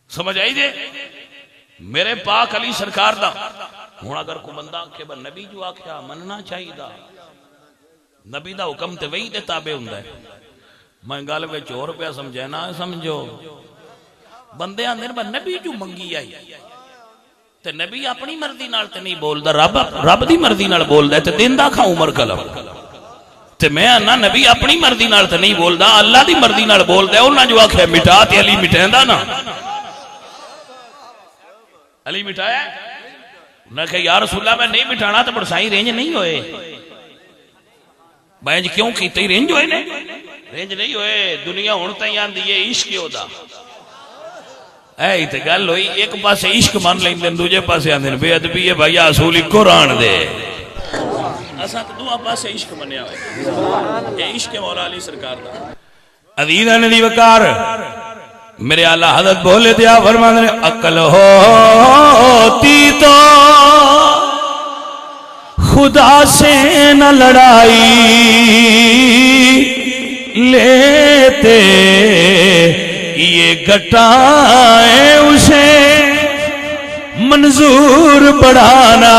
سمجھ آئی دے میرے پاک علی سرکار دا۔ ہن اگر کوئی بندہ کہ نبی جو آکھیا مننا چاہیے دا، نبی دا حکم تے وہی دے تابع ہوندا ہے۔ میں گل وچ اور پیا سمجھنا، سمجھو بندے آندے نے نبی جو منگی آئی تے نبی اپنی مرضی نال تے نہیں بولدا، رب دی مرضی نال بولدا ہے تے دیندا کھا عمر قلم تے میں انا نبی اپنی مرضی نال تے نہیں بولدا، اللہ دی مرضی نال بولدا ہے۔ انہاں جو آکھیا مٹا تے علی مٹیندا نا، علی مٹایا نہ کہ یا رسول اللہ میں نہیں مٹانا تو بڑسائی رینج نہیں ہوئے۔ بینج کیوں کیتے ہی رینج ہوئے نے؟ رینج نہیں ہوئے، دنیا ہونتا ہی آن دیئے عشق ہو دا۔ اے تے گل ہوئی ایک پاس عشق مان لیں دن دوجہ پاس آن دن بے ادبی ہے بھائی اصولی قرآن دے۔ ایسا تو دعا پاس عشق منیا ہوئے، یہ عشق مولا علی سرکار دا۔ عزیزہ نے دی وکار میرے اعلیٰ حضرت بولے دیا فرمانے عقل ہوتی تو خدا سے نہ لڑائی لیتے، یہ گٹائیں اسے منظور بڑھانا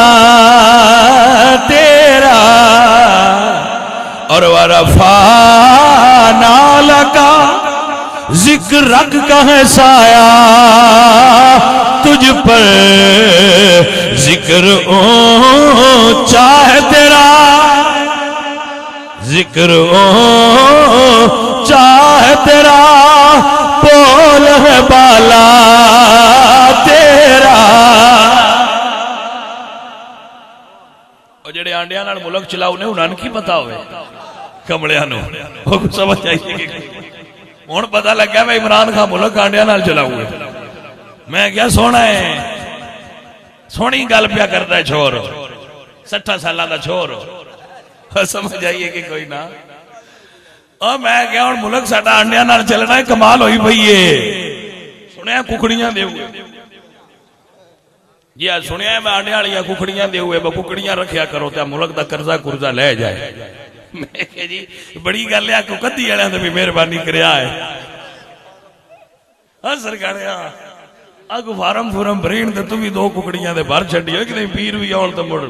ورفعنا لک ذکرک کا ہے سایہ تجھ پر ذکر اونچا ہے تیرا ذکر اونچا ہے تیرا بول ہے بالا تیرا. اور جڑے آنڈیاں نال ملک چلاؤ نے انہاں کی پتا ہوئے کمڑیاں نو وہ کچھ سمجھ آئیے کہ ہن پتہ لگا میں عمران خان ملک آنڈیاں نال چلاؤ. میں کیا سونا ہے سونی گل پیا کرتا ہے چھوڑ 60 سالہ دا چھوڑ سمجھ آئیے کہ کوئی نہ. اور میں کیا ہوں ملک ساڈا انڈیاں نال چلنا ہے کمال ہوئی بھئیے. سنیا ککڑیاں دے ہوئے جی سنیا ہے میں انڈیاں والیاں ککڑیاں دے ہوئے ککڑیاں رکھیا کرو تے ملک دا قرضہ قرضہ لے جائے. میں کہ جی بڑی گل ہے کو کدی والے تے بھی مہربانی کریا ہے. ہاں سرکار اگو فارم برین تے تو بھی 2 ککڑیاں دے بھر چھڈی ہو کہ نہیں پیر بھی آن تے مڑ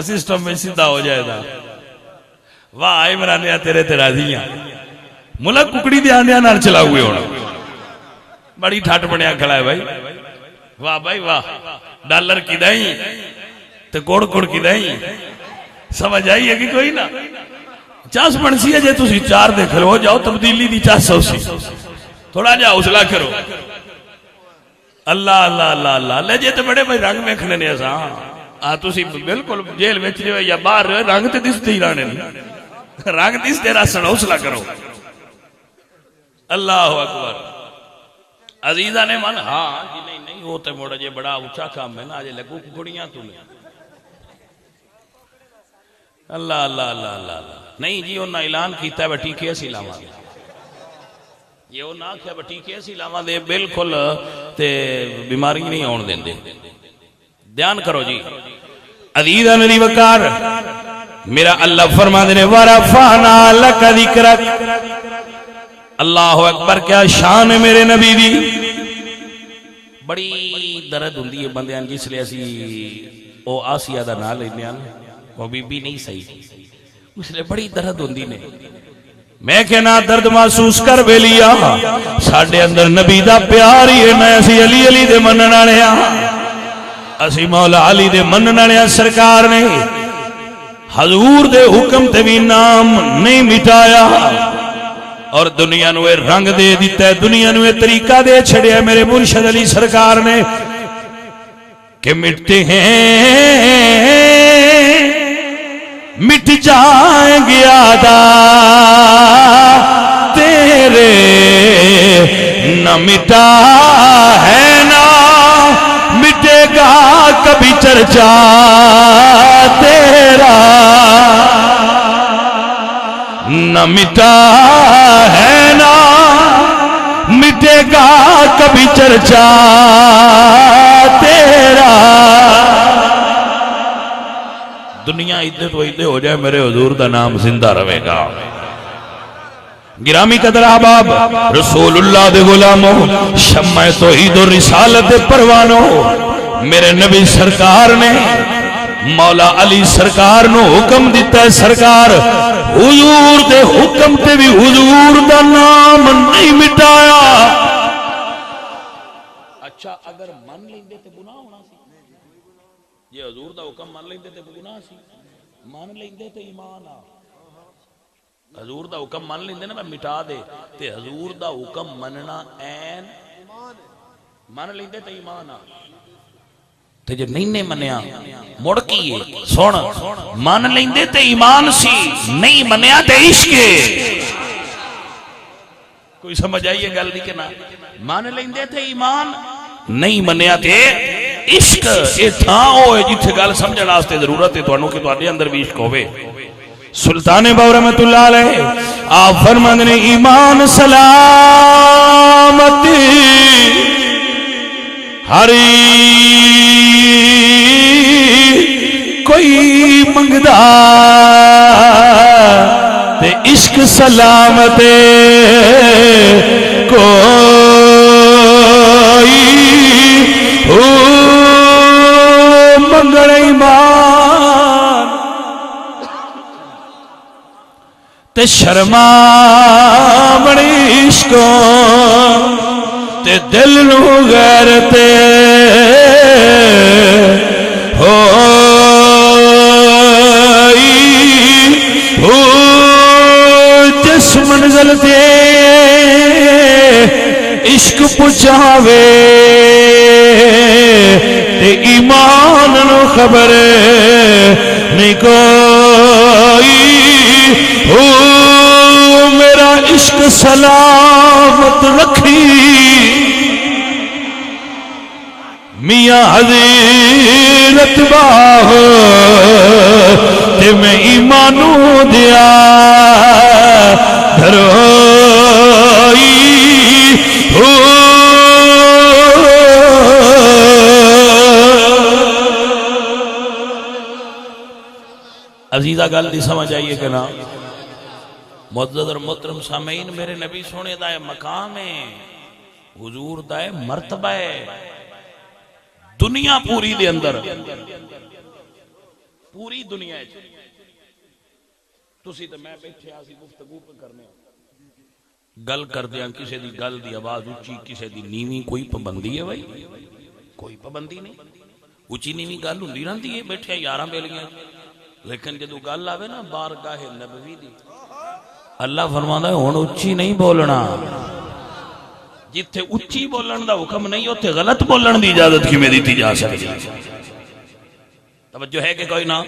سسٹم میں سیدھا ہو جائے گا. واہ عمرانیہ تیرے تے راضیاں ملک ککڑی دے آنڈیاں نال چلا ہوئے ہونا بڑی ٹھٹ بنیا کھڑا ہے بھائی. واہ بھائی واہ ڈالر کی دائیں تے کوڑ کوڑ کی دائیں سمجھ آئی ہے کہ کوئی نہ. چاس بنسی ہے جے تسی 4 دے کھلو جاؤ تبدیلی دی چاس سو سی تھوڑا جا حوصلہ کرو. اللہ اللہ اللہ اللہ لے جے تے بڑے بھائی رنگ ویکھنے نے اساں تسی بالکل جیل وچ رہو یا باہر رہو رنگ تے دستے ہی رہنے رنگ دستے راسن حوصلہ کرو. اللہ اکبر عزیزہ نے من ہاں جی نہیں ہوتے موڑا جے بڑا اونچا کام ہے نا آجے لگو ککڑیاں تو نہیں. اللہ اللہ اللہ اللہ نہیں جی انہاں اعلان کیتا ہے بٹی کیسی لاواں دے یہ وہ نہ کیا بٹی کیسی لاواں دے بالکل تے بیماری نہیں آن دیں دے. دھیان کرو جی عزیزہ میری وقار میرا اللہ فرما دینے ورفعنا لک ذکرک. اللہ اکبر کیا شان ہے میرے نبی دی. بڑی درد ہوندی ہے بندیاں جس لئے اسی او آسیہ دا نال لینے وہ بی بی نہیں صحیح اس لئے بڑی درد ہوندی نے. میں کہنا درد محسوس کر بے لیا ساڑھے اندر نبی دا پیار ہی ہے. میں اسی علی علی دے منن آنے اسی مولا علی دے منن آنے سرکار نے حضور دے حکم تے بھی نام نہیں مٹایا اور دنیا نوے رنگ دے دیتا ہے دنیا نوے طریقہ دے چھڑے ہے میرے مرشد علی سرکار نے کہ مٹتے ہیں مٹ جائیں گے آدھا تیرے نہ مٹا ہے نہ مٹے گا کبھی چرچا تیرا نہ مٹا ہے نہ مٹے گا کبھی چرچا تیرا. دنیا عدت و عدت ہو جائے میرے حضور دا نام زندہ رہے گا. گرامی قدر احباب رسول اللہ دے غلاموں شمع توحید و رسالت پروانوں میرے نبی سرکار نے مولا علی سرکار نو حکم دیتا ہے سرکار حضور دے حکم تے بھی حضور دا نام نہیں مٹایا. اچھا اگر من لیندے تے گناہ ہونا سی یہ حضور دا حکم من لیندے تے گناہ سی من لیندے تے ایمان آ حضور دا حکم من لیندے نا میں مٹا دے تے حضور دا حکم مننا این من لیندے تے ایمان آ تے جو نہیں منیا مڑ کیے سن من لیندے تے ایمان سی نہیں منیا تے عشق. کوئی سمجھ آئیے گل دی کہ نا من لیندے تے ایمان نہیں منیا تے عشق. اے تھاں ہوئے جتھے گل سمجھن واسطے ضرورت ہے تانوں کہ تواڈے اندر بھی عشق ہوے. سلطان باو رحمت اللہ علیہ آپ فرماندے نے ایمان سلامتی ہری کوئی منگدا تے عشق سلامت کوئی منگڑ ایمان. تے شرما بڑی عشقوں تے دل نو غیرت ہو جس منزل تے عشق پہنچاوے تے ایمان نو خبر نہیں کوئی ہو میرا عشق سلامت رکھی میاں حضرت باہ تے میں ایمانو دیا دھروئی ہو عزیزہ گل دی سمجھ آئیے کہ نا معزز اور محترم سامعین میرے نبی سونے دائے مقام ہے حضور دائے مرتبہ ہے دنیا پوری دے اندر پوری دنیا ہے تسی تو میں بیٹھے آسی گفتگو پہ کرنے گل کر دیا کسے دی گل دی آواز اچھی کسے دی نیوی کوئی پابندی ہے بھائی کوئی پابندی نہیں اچھی نیوی گل ہوں رہتی ہے بیٹھے یاراں بیلیاں لیکن جدو گل آوے نا بارگاہ نبوی دی اللہ فرماتا ہے ہن اچھی نہیں بولنا جتھے اچھی بولن دا حکم نہیں ہوتے غلط بولن دی اجازت کی میں دیتی جا سکتی توجہ ہے کہ کوئی نہ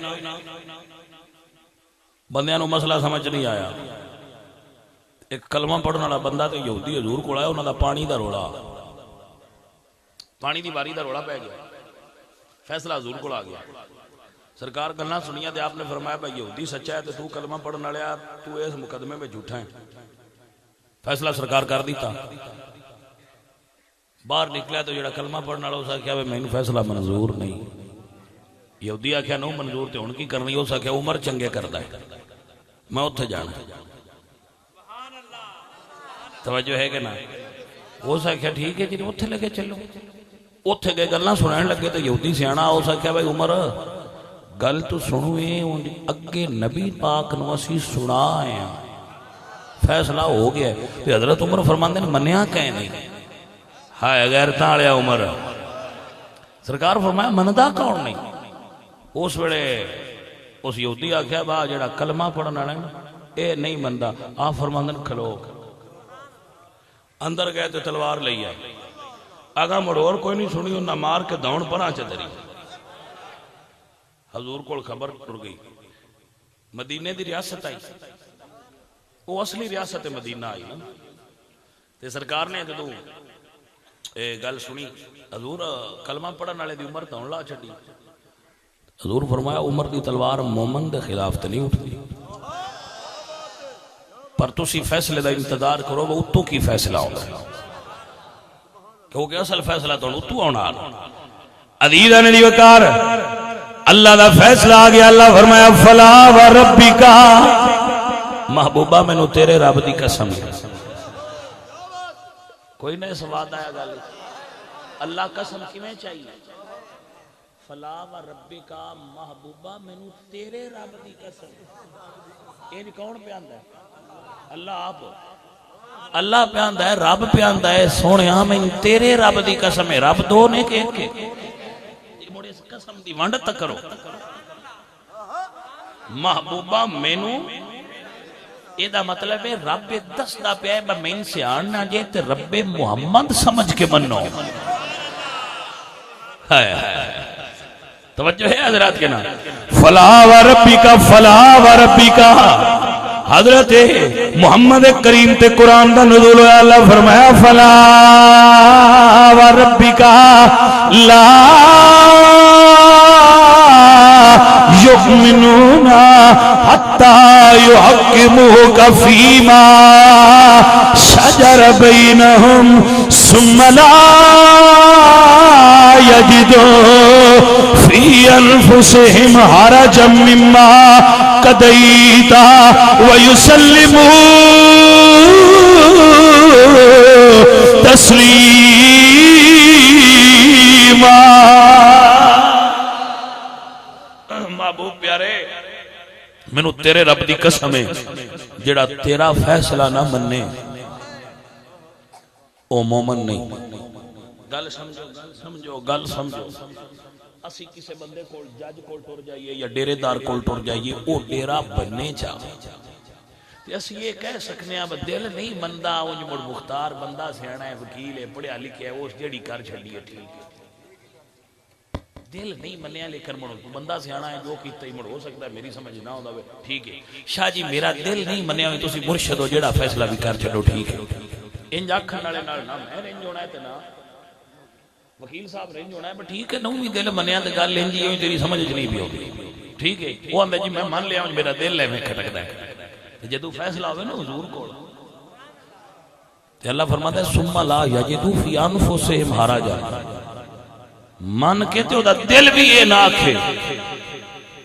بندیاں نو مسئلہ سمجھ نہیں آیا ایک کلمہ پڑھنے والا بندہ تے یہودی حضور کول آیا انہاں دا پانی دا روڑا پانی دی باری دا روڑا پہ گیا فیصلہ حضور کول آ گیا سرکار گلنا سنیا تے آپ نے فرمایا بھائی یہودی سچا ہے تو کلمہ پڑھنے والیا تو اس مقدمے میں جھوٹا ہے فیصلہ سرکار کر دیتا باہر نکلا تو جڑا کلمہ پڑھنے والا اس آخیا میں فیصلہ منظور نہیں یہودی آخیا نو منظور تے ہن کی کرنی اس آخیا عمر چنگے کردا ہے میں اوتھے جانا توجہ ہے کہ نہ اس آخیا ٹھیک ہے جی اوتھے لگے چلو اوتھے گئے گلاں سنان لگے تو یہودی سیاںا اس آخیا بھائی عمر گل تو سنو اگے نبی پاک نو اسی سنا آئے فیصلہ ہو گیا تو حضرت عمر فرماندے نے منیا کہیں نہیں ہائے غیرتاں والیا عمر سرکار فرمایا مندا کون نہیں اس ویلے اس یہودی آخیا با جڑا کلمہ پڑھن والا اے نہیں مندا آپ فرماندے نے کھلو اندر گئے تو تلوار لئی آئے آگا مڑور کوئی نہیں سنی انہاں مار کے دوڑ پراں چ دری حضور کو خبر ٹر گئی مدینے دی ریاست آئی وہ اصلی ریاست مدینہ آئی تے سرکار نے جدو گل سنی حضور کلمہ پڑھن والے دی عمر تو لا چھڈی حضور فرمایا عمر دی تلوار مومن دے خلاف تے نہیں اٹھتی پر تسی فیصلے دا انتظار کرو وہ اتوں کی فیصلہ ہوگا کیونکہ اصل فیصلہ تو اتوں ہونا عزیزاں نے وقار اللہ دا فیصلہ آ گیا اللہ فرمایا فلا وربکا محبوبہ میں نو تیرے رب دی قسم کوئی نہ سواد آیا گا اللہ قسم کیویں چاہیے فلا وربکا محبوبہ میں نو تیرے رب دی قسم یہ کون پہ آندا ہے اللہ آپ اللہ پہ آندا ہے رب پہ آندا ہے سونیا میں تیرے رب دی قسم ہے رب دو نے کہ ایک قسم دی وانڈ تک کرو محبوبہ مینو یہ دا مطلب ہے رب دس دا پہ ہے میں سے آنا جے تے رب محمد سمجھ کے منو توجہ ہے حضرات کے نام فلا وربکا حضرت محمد کریم تے قرآن دا نزول ہے اللہ فرمایا فلا وربکا لا یؤمنون حتی یحکموک فیما شجر بینہم ثم لا یجدوا فی انفسہم حرجا مما قضیت ویسلموا تسلیما محبوب پیارے میں نو تیرے رب دی قسم ہے جڑا تیرا فیصلہ نہ مننے او مومن نہیں. گل سمجھو اسی کسے بندے کول جج کول ٹر جائیے یا ڈیرے دار کول ٹر جائیے او ڈیرا بننے چاہے تے اسی یہ کہہ سکنے ہیں دل نہیں مندا اونج مڑ مختار بندہ سیاںا ہے وکیل ہے پڑھیا لکھیا ہے اس جیڑی کر چھڈی ہے ٹھیک ہے. دل نہیں منیا لیکن مڑ بندہ سیاںا ہے جو کیتا ہی مڑ ہو سکتا ہے میری سمجھ نہ ہوندا ٹھیک ہے. شاہ جی میرا دل نہیں منیا تسی مرشد ہو جیڑا فیصلہ بھی کر چھڈو ٹھیک ہے. انج آکھن والے نال نہ میں رنج ہونا ہے تے نہ وکیل صاحب رنج ہونا ہے پر ٹھیک ہے. نو بھی دل منیا تے گل انج ہی تیری سمجھ نہیں پی ہوندی ٹھیک ہے. وہ آندا جی میں مان لیا میرا دل ایویں کھٹکدا ہے جدوں فیصلہ ہوے نا حضور کول تے اللہ فرماتا ہے ثم لا یجدوا فی انفسہم حرجا من کے تے او دا دل بھی یہ نہ آکھے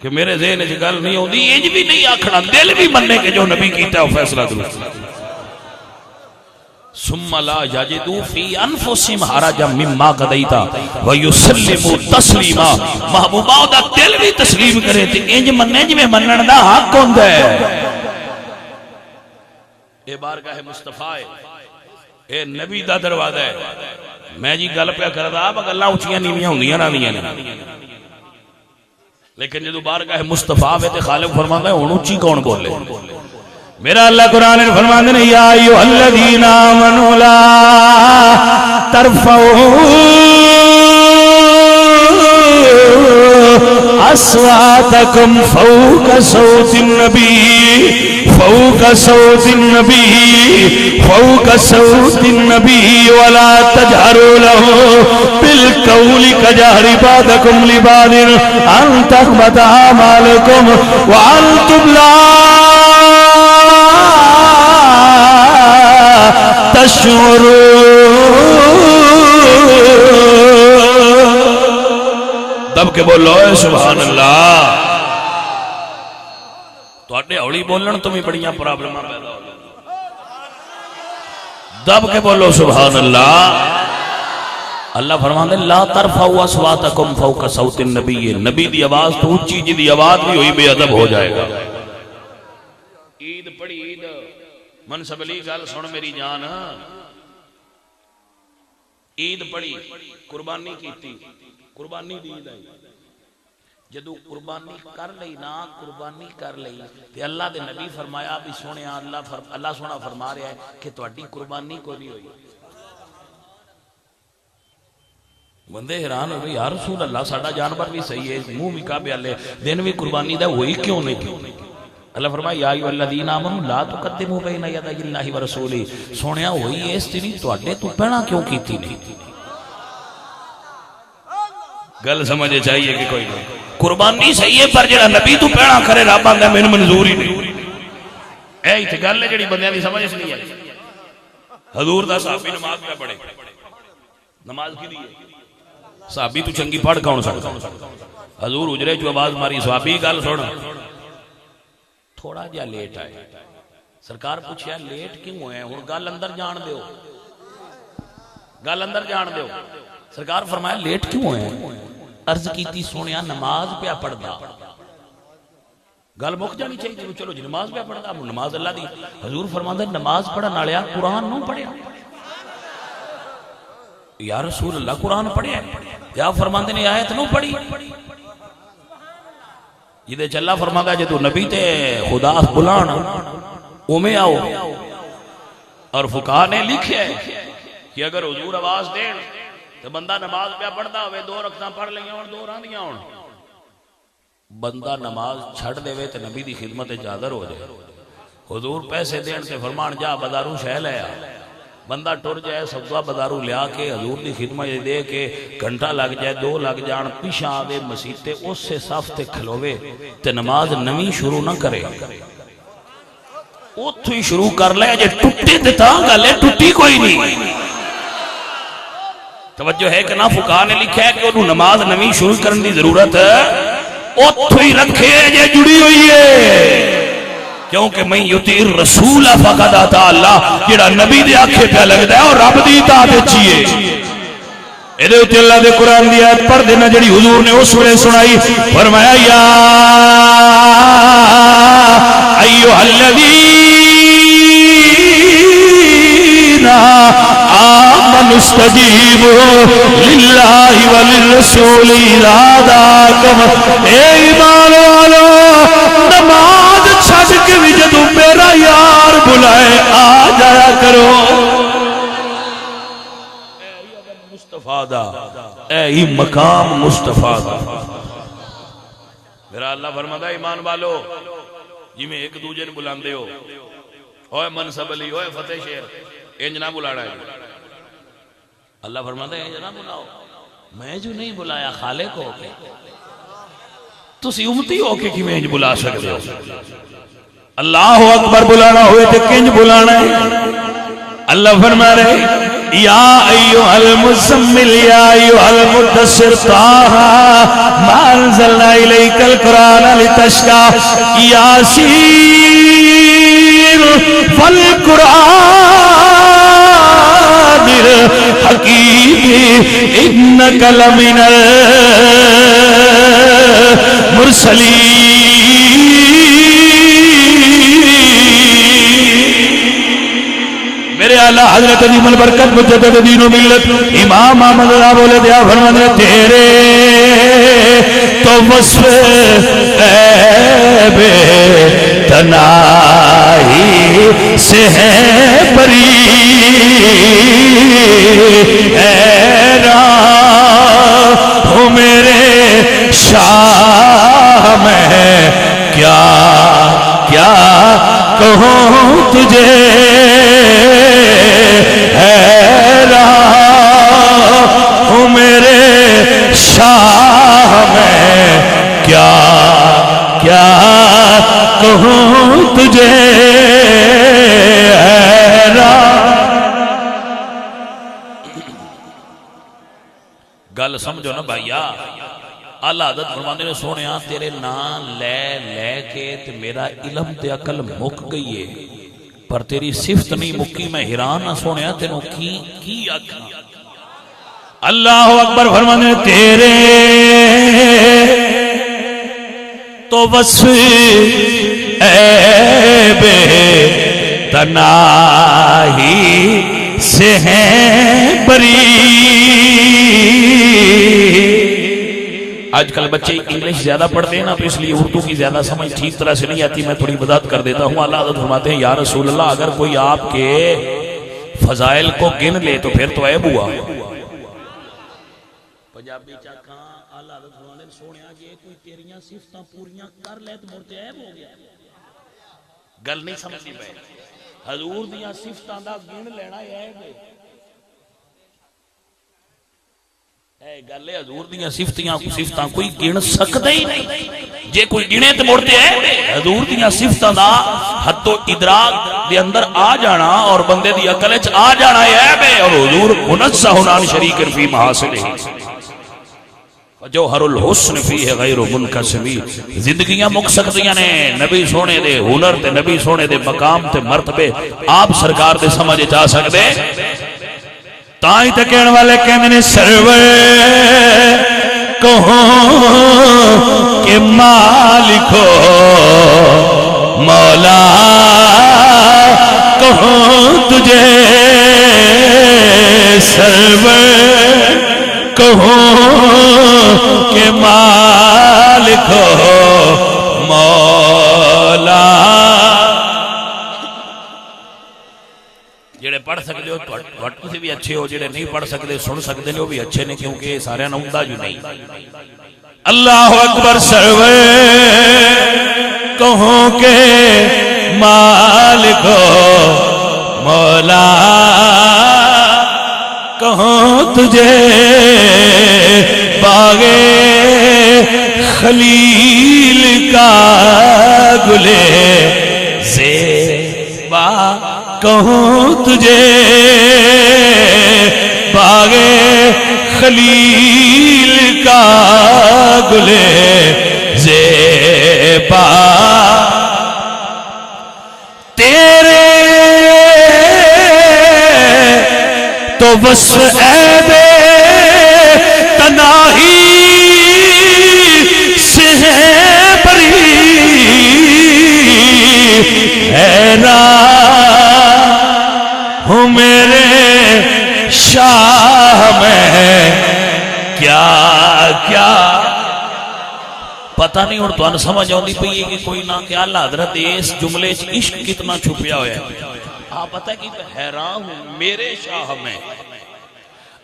کہ میرے ذہن وچ گل نہیں ہوندی انج بھی نہیں آکھنا دل بھی مننے کہ جو نبی کیتا ہے وہ فیصلہ درست ہے. ثم لا یجدوا فی انفسہم حرجا مما قضیت ویسلموا تسلیما محبوبہ دا دل بھی تسلیم کرے تے انج مننے جویں منن دا حق ہوندا ہے. اے بارگاہ مصطفیٰ ہے اے نبی دا دروازہ ہے. میں جی گل پہ کردا با گلاں اونچیاں نیویاں ہوندیاں رہندیاں لیکن جدوں بارگاہ مصطفیٰ تے خالق فرماندا ہے ہن اونچی کون بولے. میرا اللہ قرآن نے فرماندے نے یا ایھا الذین آمنوا لا ترفعوا اصواتکم فوق صوت النبی ولا تجهروا له بالقول كجهر بعضكم لبعض ان تحبط اعمالكم وانتم لا تشعرون. دب کے بولو سبحان اللہ. تواڈے ہولی بولن تو بھی بڑیاں پرابلماں پیدا ہو جاندیاں. دب کے بولو سبحان اللہ. اللہ فرماندے لا ترفعوا اصواتکم فوق صوت النبی. نبی دی آواز تو اونچی جی دی آواز بھی ہوئی بے ادب ہو جائے گا. عید پڑھی عید منصب علی گل سن میری جان. عید پڑھی قربانی کیتی قربانی دی عید آئی جدو قربانی کر لئی نا قربانی کر لئی تے اللہ دے نبی فرمایا بھی سونے اللہ سونا فرما رہا ہے کہ تہاڈی قربانی کو نہیں ہوئی. بندے حیران ہو گئے یا رسول اللہ ساڈا جانور بھی صحیح ہے منہ بھی کعبے والے دن بھی قربانی دا ہوئی کیوں نہیں. اللہ فرمایا یا ایھا الذین آمنوا لا تقدموا بین یدی اللہ ورسولہ. سونیا ہوئی اس تیری تواڈے تو پہنا کیوں کیتی نہیں. گل سمجھے چاہیے کہ کوئی نہیں. قربانی صحیح ہے پر جڑا نبی تو پہنا کرے رب آندا مینوں منظور ہی نہیں. اے ایتھے گل ہے جڑی بندیاں دی سمجھ نہیں ہے. حضور دا صحابی نماز پہ پڑھے نماز کی دی صحابی تو چنگی پڑھ کون سکتا. حضور اجرے جو آواز ماری صحابی گل سن تھوڑا جا لیٹ آئے. سرکار پوچھیا لیٹ کیوں ہوئے ہن گل اندر جان دیو گل اندر جان دیو. سرکار فرمایا لیٹ کیوں ہوئے عرض کیتی سونیا نماز پہ پڑھدا. گل مک جانی چاہیے چلو جی نماز پہ پڑھدا نماز اللہ دی. حضور فرماندا نماز پڑھن والیا قرآن نو پڑھیا. یا رسول اللہ قرآن پڑھیا یا فرماندے نے آیت نو پڑھی جدے چلا فرماندا جے تو نبی تے خدا بلان اوویں آؤ. اور فقہاء نے لکھیا ہے کہ اگر حضور آواز دین تو بندہ نماز پہ پڑھدا ہوئے دو رکعتاں پڑھ لیاں ہون دو راندیاں ہون بندہ نماز چھڑ دے وے تے نبی دی خدمت وچ حاضر ہو جائے. حضور پیسے دین تے فرمان جا بازاروں شے لے آ. بندہ ٹر جائے سودا بازاروں لیا کے حضور دی خدمت دے کے گھنٹہ لگ جائے دو لگ جان پیچھے آوے مسیت تے اس سے صف تے کھلوے تے نماز نویں شروع نہ کرے اوتھوں ہی شروع کر لے جے ٹوٹے تے تاں گل ہے ٹوٹی کوئی نہیں. توجہ ہے کہ نہ فقہاء نے لکھا ہے کہ انہوں نماز نویں شروع کرنے دی ضرورت اوتھوں ہی رکھے جے جڑی ہوئی ہے. کیونکہ میں یطیع الرسول فقد اطاع اللہ. جڑا نبی دے آکھے پہ لگدا ہے اور رب دی اطاعت چیے. اے تے اللہ دے قرآن دی آیت پڑھ دینا جڑی حضور نے اس ویلے سنائی. فرمایا یا ایھا الذین آمنوا استجیبوا للہ وللرسول اذا دعاکم، اے ایمان والو نماز چھڈ کے بھی جدوں میرا یار بلائے آ جایا کرو۔ مصطفیٰ دا اے ہی مقام مصطفیٰ دا۔ میرا اللہ فرماتا ہے ایمان والو جی میں ایک دوجے نے بلاندے ہو، اوے منصب علی، اوے فتح شیر، انج نہ بلانا ہے۔ اللہ فرماتا ہے انج نہ بلاؤ، میں جو نہیں بلایا خالق ہو کے، تسی امتی ہو کے کہ میں انج بلا سکتے ہو۔ اللہ اکبر بلانا ہوئے تو کنج بلانا ہے۔ اللہ فرما رہے یا ایوہ المزمل یا ایوہ المدثر طہ ما انزلنا الیک القرآن لتشقى یاسین والقرآن الحکیم انک لمن المرسلین۔ میرے اعلیٰ حضرت عظیم البرکت مجدد دین و ملت امام احمد اللہ بولے دیا فرمانے تیرے تو وصف عیب تناہی سے ہے بری، حیران ہو میرے شاہ میں کیا کیا کہوں تجھے، حیران ہوں میرے شاہ میں کیا کیا کہوں تجھے، حیران۔ گل سمجھو نا بھائیا، اللہ حضرت فرماندے نے سونیا تیرے نام لے لے کے تے میرا علم تے عقل مک گئی ہے، پر تیری صفت نہیں مکی، میں حیران نہ سونیا تینوں کی آکھا۔ اللہ اکبر فرمانے تیرے تو وصف عیب تناہی سے ہیں بری۔ آج کل بچے انگلش زیادہ پڑھتے ہیں نا، تو اس لیے اردو کی زیادہ سمجھ ٹھیک طرح سے نہیں آتی، میں تھوڑی وضاحت کر دیتا ہوں۔ اللہ حضرت فرماتے ہیں یا رسول اللہ اگر کوئی آپ کے فضائل کو گن لے تو پھر تو عیب ہوا۔ پنجابی چاکاں اللہ حضرت فرماتے ہیں سونیا جے کوئی تیریاں صفتاں پوریاں کر لے تو مرتے عیب ہو گیا۔ گل نہیں سمجھی پے، حضور دیاں صفتاں دا گن لینا عیب ہے۔ اے گل ہے حضور دیاں صفتاں کوئی گن سکدا ہی نہیں، جے کوئی گنے تے مڑتے ہے۔ حضور دیاں صفتاں دا حد و ادراک دے اندر آ جانا اور بندے دی عقل وچ آ جانا عیب ہے، اور حضور منزہ عن شریک فی محاسنہ، جوہر الحسن فیہ غیر منقسم۔ زندگیاں مک سکدیاں نے نبی سونے دے ہنر تے نبی سونے دے مقام تے مرتبے آپ سرکار دے سمجھ جا سکدے۔ تائیں تے کہنے والے کہنے نے سرور کہوں کہ مالک ہو مولا کہوں تجھے، سرور کہوں کہ مالک ہو مولا۔ جڑے پڑھ سکتے ہو تو سے بھی اچھے ہو، جڑے نہیں پڑھ سکتے سن سکتے ہیں وہ بھی اچھے نے، کیونکہ سارے نمدہ جو نہیں۔ اللہ اکبر سرور کہوں کہ مالک ہو مولا کہوں تجھے، باغے خلیل کا گلے زیبا کہوں تجھے، باغے خلیل کا گلے زیبا، تیرے تو وصف عیب تناہی سے ہے بری، حیران ہوں میرے پتہ نہیں اور تو سمجھ آتی پئی ہے کہ کوئی نہ کہ اللہ حضرت اس جملے عشق کتنا چھپیا ہوا ہے. آپ پتہ ہے کہ حیران ہوں میرے شاہ میں.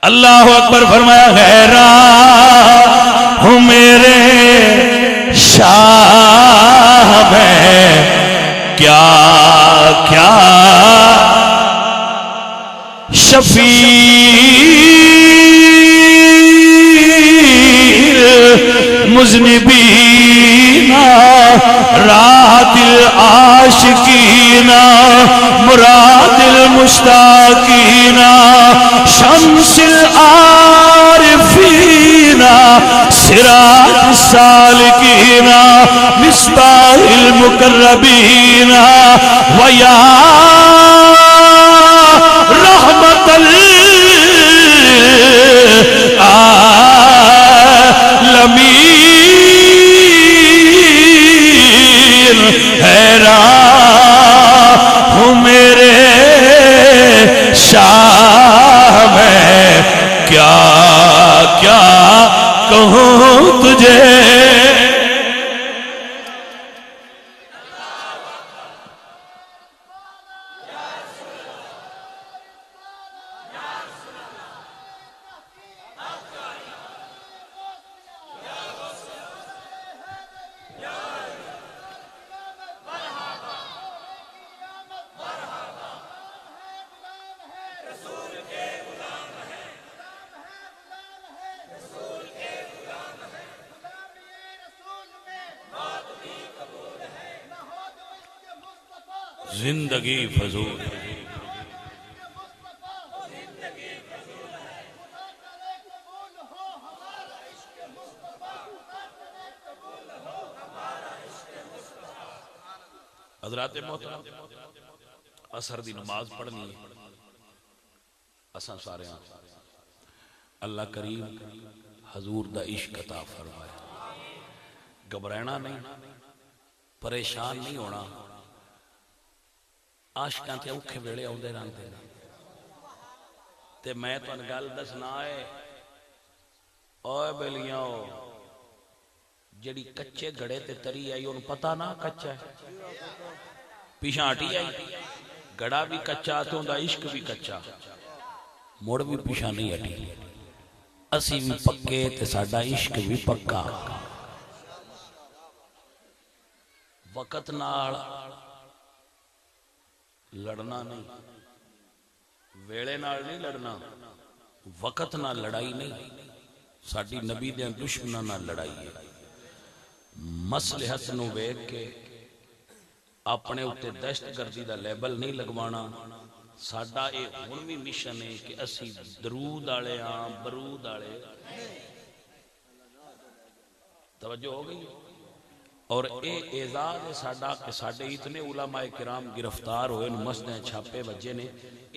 اللہ اکبر فرمایا حیران ہوں میرے شاہ میں کیا کیا شفیع مذنبین راحت العاشقین مراد المشتاقین شمس العارفین سراج السالکین مصباح المقربین ویا رحمت للعالمین حیران ہوں میرے شاہ میں کیا کیا کہوں تجھے. زندگی فضول حضرات محترم عصر دی نماز پڑھنی ہے اساں سارے اللہ کریم حضور دا عشق عطا فرمائے. گھبرانا نہیں پریشان نہیں ہونا. عاشقاں تے اوکھے ویلے آوندے رہندے نے تے میں تانوں گل دسنا ہے اوے بیلیاں جڑی کچے گھڑے تے تری آئی انہوں پتہ نہ کچا ہے پیچھے ہٹی آئی گھڑا بھی کچا تے اوندا عشق بھی کچا مڑ بھی پیچھے نہیں ہٹی. اسی بھی پکے تے ساڈا عشق بھی پکا. وقت نال لڑنا نہیں ویلے نال نہیں لڑنا وقت نال لڑائی نہیں. ساڈی نبی دے دشمناں نال لڑائی ہے. مصلحت نو ویکھ کے اپنے اوتے دہشت گردی دا لیبل نہیں لگوانا. ساڈا اے ہن وی مشن ہے کہ اسی درود والے ہاں برود والے. توجہ ہو گئی. اور اے اعزاز ہے ساڈا کہ ساڈے اتنے علماء کرام گرفتار ہوئے مسجدیں چھاپے بجے نے.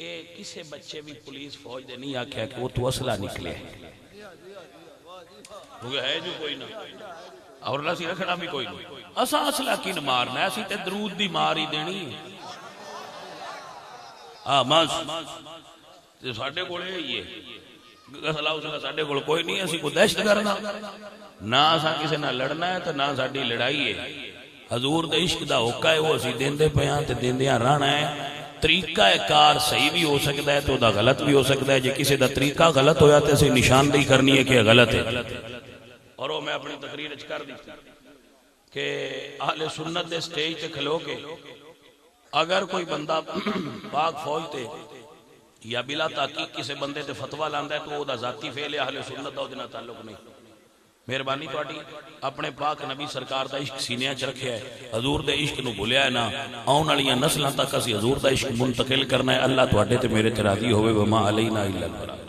اے کسے بچے بھی پولیس فوج دے نہیں آکھیا کہ وہ تو اسلحہ نکلے کیونکہ ہے جو کوئی نہ اور اللہ سی رکھنا بھی کوئی نہیں. اساں اسلحہ کی نہ مارنا ہے اسی تے درود دی مار ہی دینی ہے. ساڈے کول یہ ساڈے کول کوئی نہیں. اسی کو دہشت کرنا نہ اساں کسے نہ لڑنا ہے تو نہ ساڈی لڑائی ہے. حضور دے عشق دا حکم ہے وہ اسی دیندے پیاں تے دیندیاں رہنا ہے. طریقہ کار صحیح بھی ہو سکتا ہے تو دا غلط بھی ہو سکتا ہے. جے کسی دا طریقہ غلط ہویا تے اسی نشاندہی کرنی ہے کہ غلط ہے. اور وہ میں اپنی تقریر کر دی کہ اہل سنت دے سٹیج تے کھلو کے اگر کوئی بندہ پاک فوج تے یا بلا تحقیق کسی بندے تے فتویٰ لاندا ہے تو وہ دا ذاتی فعل ہے. اہل سنت دا اودے تعلق نہیں. مہربانی تواڈی اپنے پاک نبی سرکار دا عشق سینیاں چ رکھیا ہے. حضور دے عشق نو بھولیا ہے نا. آن والیاں نسلاں تک اسی حضور دا عشق منتقل کرنا ہے. اللہ تواڈے تے میرے تے راضی ہوئے. وما علینا الا البلاغ.